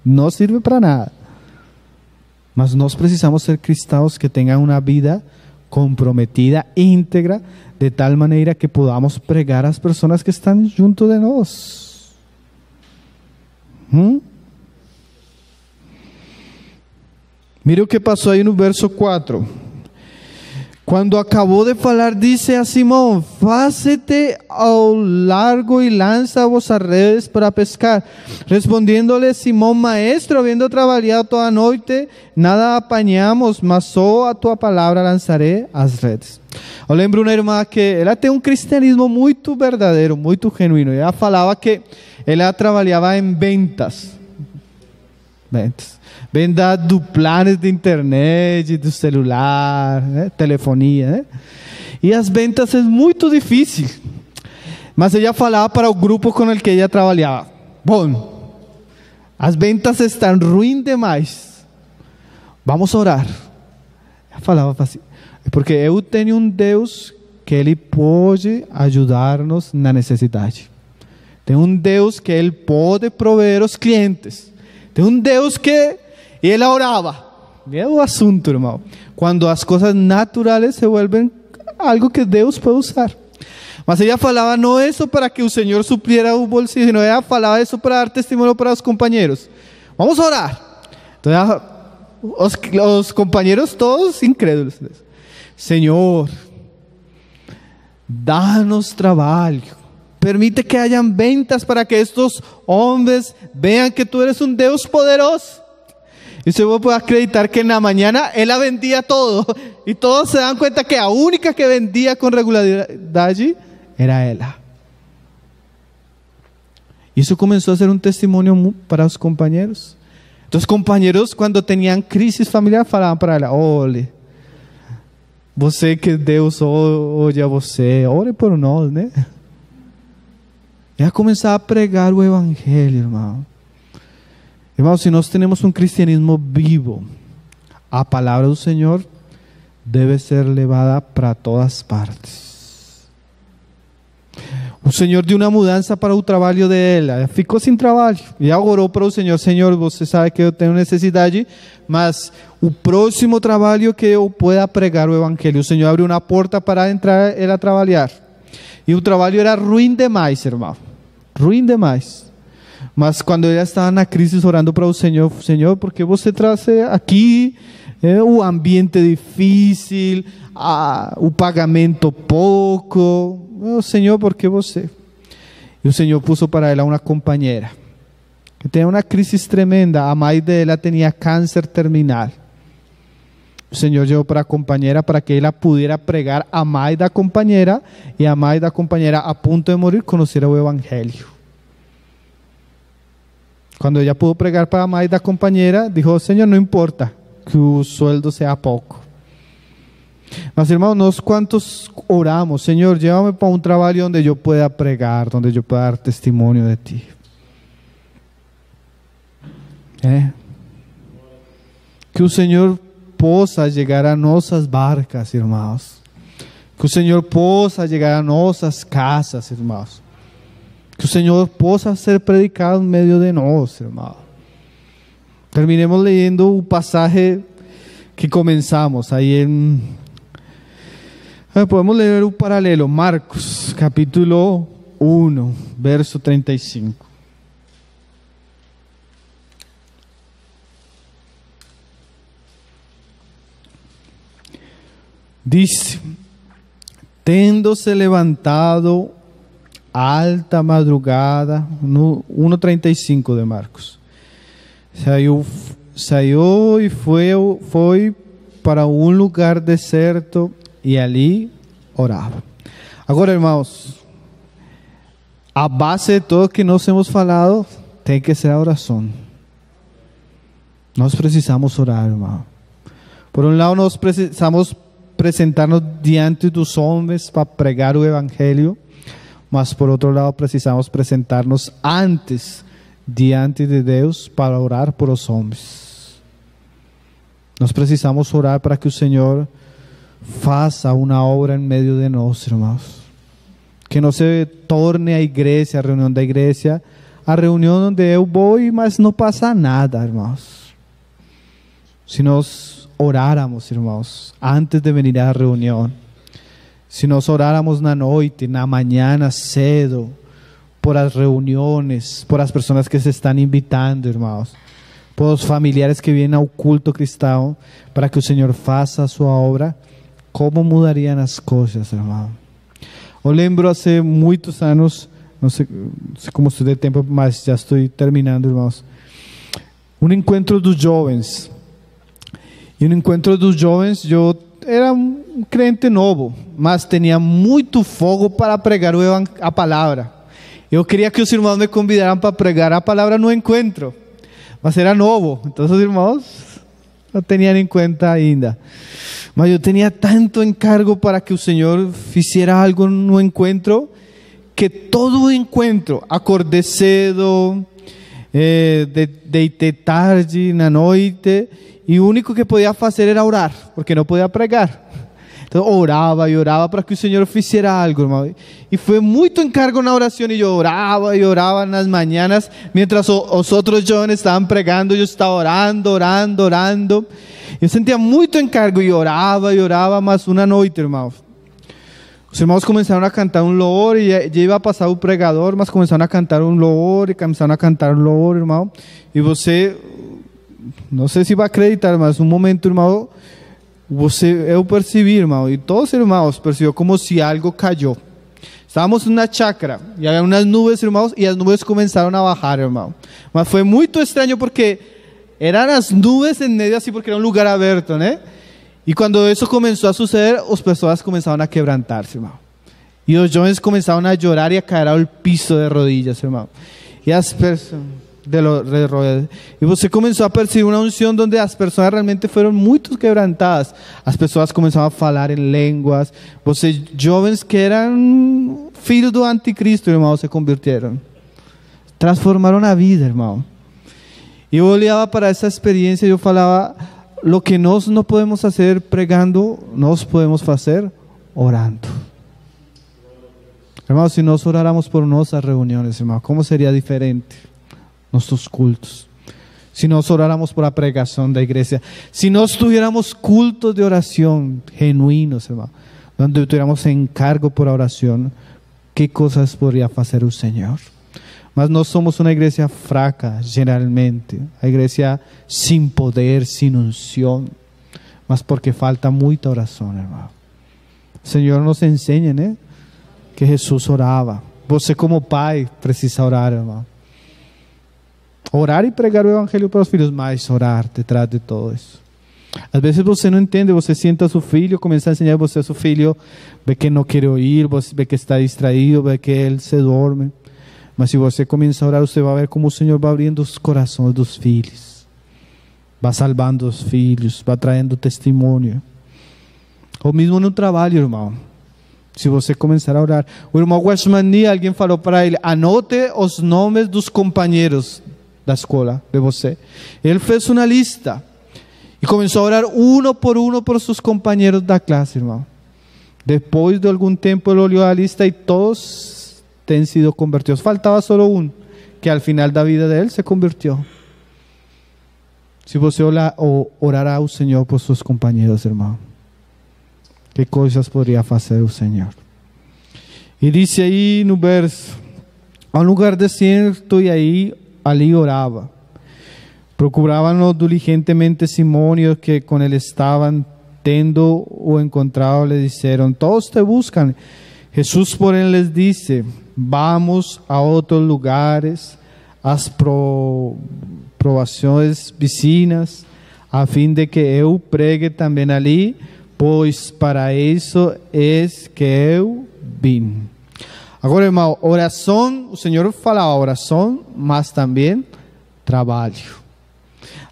não serve para nada. Mas nós precisamos ser cristãos que tenham uma vida comprometida, íntegra, de tal maneira que podamos pregar às pessoas que estão junto de nós. Mira o que passou aí no verso 4. Quando acabou de falar, disse a Simão: fácete ao largo e lança vossas redes para pescar. Respondiendo-lhe Simão: maestro, havendo trabalhado toda a noite, nada apanhamos, mas só a tua palavra lançarei as redes. Eu lembro uma irmã que ela tem um cristianismo muito verdadeiro, muito genuíno. Ela falava que ela trabalhava em ventas. Venda do planos de internet, do celular, né? Telefonia, né? E as vendas é muito difícil. Mas ela falava para o grupo com o que ela trabalhava: bom, as vendas estão ruins demais. Vamos orar. Ela falava assim: porque eu tenho um Deus que Ele pode ajudar-nos na necessidade. Tem um Deus que Ele pode prover os clientes. Tem um Deus que... E ela orava. É o assunto, irmão. Quando as coisas naturais se volvem algo que Deus pode usar. Mas ela falava não isso para que o Senhor supliera o bolsillo, sino ela falava isso para dar testemunho para os companheiros. Vamos orar. Então, os companheiros todos incrédulos. Senhor, dá-nos trabalho. Permite que hayan ventas para que estos hombres vean que tú eres un Deus poderoso. Y se puede acreditar que en la mañana ella vendía todo. Y todos se dan cuenta que la única que vendía con regularidad allí era ella. Y eso comenzó a ser un testimonio para los compañeros. Entonces, compañeros, cuando tenían crisis familiar, falaban para ela: olhe, você que Deus oye a você, ore por nós, né? É começar a pregar o evangelho, irmão. Irmão, se nós temos um cristianismo vivo, a palavra do Senhor deve ser levada para todas partes. O Senhor de uma mudança para o trabalho dela, ficou sem trabalho, e orou para o Senhor: Senhor, você sabe que eu tenho necessidade, mas o próximo trabalho que eu pueda pregar o Evangelho. O Senhor abriu uma porta para entrar ela a trabalhar, e o trabalho era ruim demais, irmão, ruim demais. Mas quando ela estava na crise orando para o Senhor: Senhor, por que você traz aqui o ambiente difícil, o pagamento pouco? Oh, Senhor, por que você? E o Senhor puso para ela uma companheira que tinha uma crise tremenda. A mãe dela tinha câncer terminal. O Senhor levou para a companheira para que ela pudesse pregar a mãe da companheira, e a mãe da companheira, a ponto de morir, conhecera o Evangelho. Quando ela pudo pregar para a mãe da companheira, disse: Senhor, não importa que o sueldo seja pouco. Mas, irmãos, nós quantos oramos: Senhor, llévame para um trabalho onde eu pueda pregar, onde eu pueda dar testemunho de Ti. Que o Senhor possa chegar a nossas barcas, irmãos. Que o Senhor possa chegar a nossas casas, irmãos. Que o Senhor possa ser predicado em meio de nós, irmãos. Terminemos leyendo o passagem que começamos aí em... Podemos ler o paralelo, Marcos, capítulo 1, verso 35. Dice: tendo-se levantado a alta madrugada, no 1:35 de Marcos, saiu e foi para um lugar deserto e ali orava. Agora, irmãos, a base de tudo que nós hemos falado tem que ser a oração. Nós precisamos orar, irmão. Por um lado, nós precisamos presentar-nos diante dos homens para pregar o Evangelho, mas por outro lado precisamos presentar-nos antes diante de Deus para orar por os homens. Nós precisamos orar para que o Senhor faça uma obra em meio de nós, irmãos. Que não se torne a igreja, a reunião da igreja, a reunião onde eu vou, mas não passa nada, irmãos. Se nós oráramos, irmãos, antes de venir à reunião, se nós oráramos na noite, na manhã, cedo, por as reuniões, por as pessoas que se estão invitando, irmãos, por os familiares que vêm ao culto cristão, para que o Senhor faça a sua obra, como mudariam as coisas, irmão? Eu lembro, há muitos anos, não sei como estou de tempo, mas já estou terminando, irmãos, um encontro dos jovens. E no encontro dos jovens, eu era um crente novo, mas tinha muito fogo para pregar a palavra. Eu queria que os irmãos me convidaram para pregar a palavra no encontro, mas era novo, então os irmãos não tinham em conta ainda. Mas eu tinha tanto encargo para que o Senhor fizesse algo no encontro, que todo o encontro, acordei cedo, deitei tarde, na noite, e o único que podia fazer era orar, porque não podia pregar. Então orava e orava para que o Senhor fizesse algo, irmão. E foi muito encargo na oração, e eu orava nas manhãs, mientras os outros jovens estavam pregando, eu estava orando. Eu sentia muito encargo e orava, mas uma noite, irmão, os irmãos começaram a cantar um louvor, e já ia passar o pregador, mas começaram a cantar um louvor, irmão. E você, não sei se vai acreditar, mas um momento, irmão, eu percebi, irmão, e todos os irmãos perceberam como se algo caiu. Estávamos numa chácara, e havia umas nuvens, irmãos, e as nuvens começaram a bajar, irmão. Mas foi muito estranho, porque eram as nuvens em meio, assim, porque era um lugar aberto, né? E quando isso começou a suceder, as pessoas começaram a quebrantar-se, irmão. E os jovens começaram a chorar e a cair ao piso de rodillas, irmão. E as pessoas... E você começou a perceber uma unção onde as pessoas realmente foram muito quebrantadas. As pessoas começaram a falar em línguas. Você, jovens que eram filhos do anticristo, irmão, se convirtieron. Transformaram a vida, irmão. E eu olhava para essa experiência e eu falava, lo que nós não podemos fazer pregando, nós podemos fazer orando. Hermanos, si nos oráramos por nuestras reuniones, hermano, ¿cómo sería diferente nuestros cultos? Si nos oráramos por la pregación de la iglesia, si nos tuviéramos cultos de oración genuinos, hermano, donde tuviéramos encargo por la oración, ¿qué cosas podría hacer el Señor? Mas no somos una iglesia fraca, generalmente, una iglesia sin poder, sin unción, mas porque falta mucha oración, hermano. El Señor nos enseña, ¿eh? Que Jesús orava. Você como pai precisa orar, irmão. Orar e pregar o evangelho para os filhos, mas orar detrás de todo isso. Às vezes você não entende, você senta seu filho, começa a ensinar você a seu filho, vê que não quer ouvir, vê que está distraído, vê que ele se dorme. Mas se você começa a orar, você vai ver como o Senhor vai abrindo os corações dos filhos, vai salvando os filhos, vai trazendo testemunho. Ou mesmo no trabalho, irmão. Se você começar a orar, o irmão Guashmani, alguém falou para ele: anote os nomes dos companheiros da escola de você. Ele fez uma lista e começou a orar por seus companheiros da classe, irmão. Depois de algum tempo, ele olhou a lista e todos têm sido convertidos. Faltava só um, que al final da vida dele se convirtió. Se você orar ao Senhor por seus companheiros, irmão, que coisas poderia fazer o Senhor? E disse aí no verso: a um lugar deserto, e ali orava. Procuravam diligentemente Simón e os que com ele estavam, tendo o encontrado, le disseram: todos te buscan. Jesús, porém, les disse: vamos a outros lugares, às provações vizinhas, a fim de que eu pregue também ali, pois para isso é que eu vim. Agora, irmão, oração, o Senhor falava oração, mas também trabalho.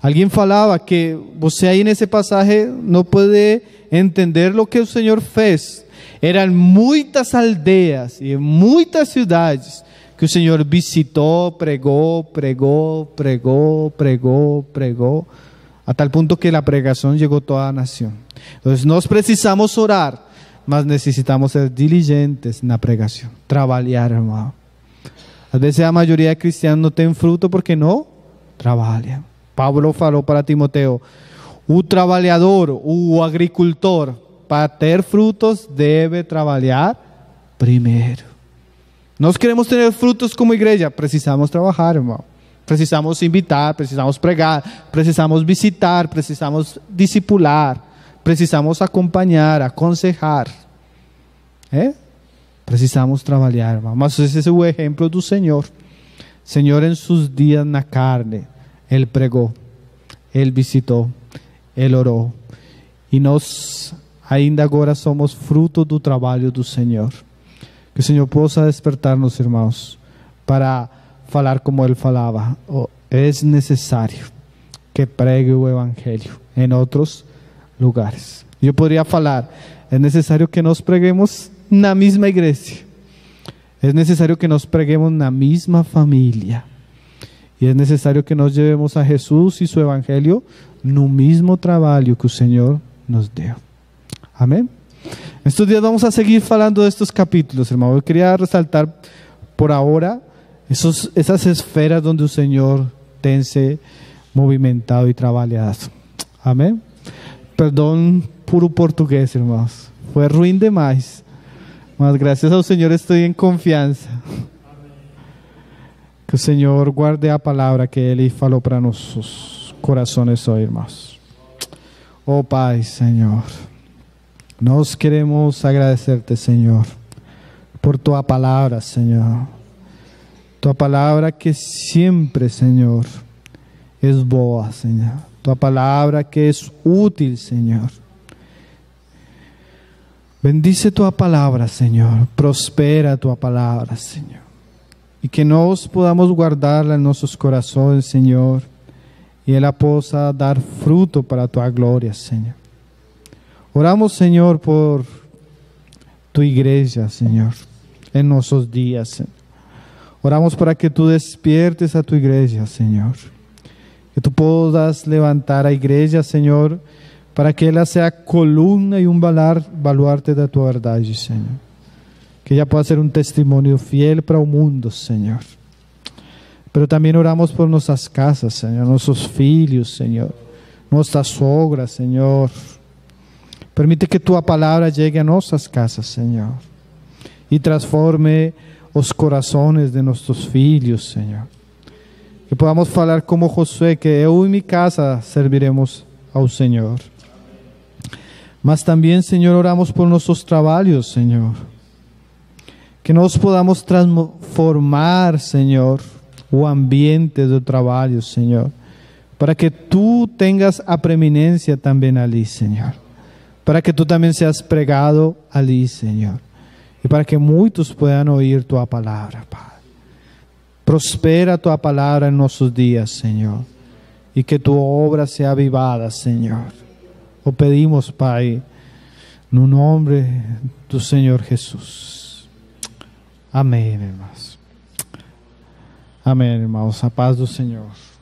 Alguém falava que você aí nesse passagem não pode entender o que o Senhor fez. Eram muitas aldeias e muitas cidades que o Senhor visitou, pregou, a tal ponto que a pregação chegou a toda a nação. Então, nós precisamos orar, mas necessitamos ser diligentes na pregação, trabalhar, irmão. Às vezes a maioria de cristianos não tem fruto porque não trabalham. Pablo falou para Timoteo: o trabalhador, o agricultor, para ter frutos deve trabalhar primeiro. Nós queremos ter frutos como igreja, precisamos trabalhar, irmão. Precisamos invitar, precisamos pregar, precisamos visitar, precisamos discipular, precisamos acompanhar, aconselhar. Precisamos trabalhar, irmão. Mas esse é o exemplo do Senhor. Senhor, em seus dias na carne, Ele pregou, Ele visitou, Ele orou. E nós ainda agora somos fruto do trabalho do Senhor. Que o Senhor possa despertar-nos, irmãos, para falar como Ele falava. É necessário que pregue o Evangelho em outros lugares. Eu poderia falar: é necessário que nós preguemos na mesma igreja. É necessário que nós preguemos na mesma família. E é necessário que nós levemos a Jesus e seu Evangelho no mesmo trabalho que o Senhor nos deu. Amém? Estes dias vamos a seguir falando destes capítulos, irmão. Eu queria ressaltar por agora essas esferas onde o Senhor tem se movimentado e trabalhado. Amém? Perdão puro português, irmãos. Foi ruim demais. Mas graças ao Senhor estou em confiança. Que o Senhor guarde a palavra que Ele falou para nossos corações hoje, irmãos. Oh Pai, Senhor, nós queremos agradecer-te, Senhor, por Tua palavra, Senhor. Tua palavra que sempre, Senhor, é boa, Senhor. Tua palavra que é útil, Senhor. Bendice Tua palavra, Senhor. Prospera Tua palavra, Senhor. E que nós podamos guardá-la em nossos corações, Senhor, e ela possa dar fruto para a Tua glória, Senhor. Oramos, Senhor, por Tua igreja, Senhor, em nossos dias, Senhor. Oramos para que Tu despiertes a Tua igreja, Senhor, Que tú puedas levantar a igreja, Senhor, para que ela sea columna e baluarte da tua verdade, Senhor. Que ella pueda ser un testimonio fiel para el mundo, Señor. Pero también oramos por nuestras casas, Señor, nuestros hijos, Señor, nuestras sogras, Señor. Permite que tu palabra llegue a nuestras casas, Señor, y transforme los corazones de nuestros hijos, Señor. Que podamos hablar como Josué, que yo y mi casa serviremos al Señor. Mas también, Señor, oramos por nuestros trabajos, Señor. Que nos podamos transformar, Señor, o ambiente de trabajo, Señor, para que tú tengas a preeminencia también allí, Señor, para que tú también seas pregado allí, Señor, y para que muchos puedan oír tu palabra, Padre. Prospera tu palabra en nuestros días, Señor, y que tu obra sea avivada, Señor. Lo pedimos, Padre, en el nombre del Señor Jesús. Amén, hermanos. Amén, hermanos. A paz del Señor.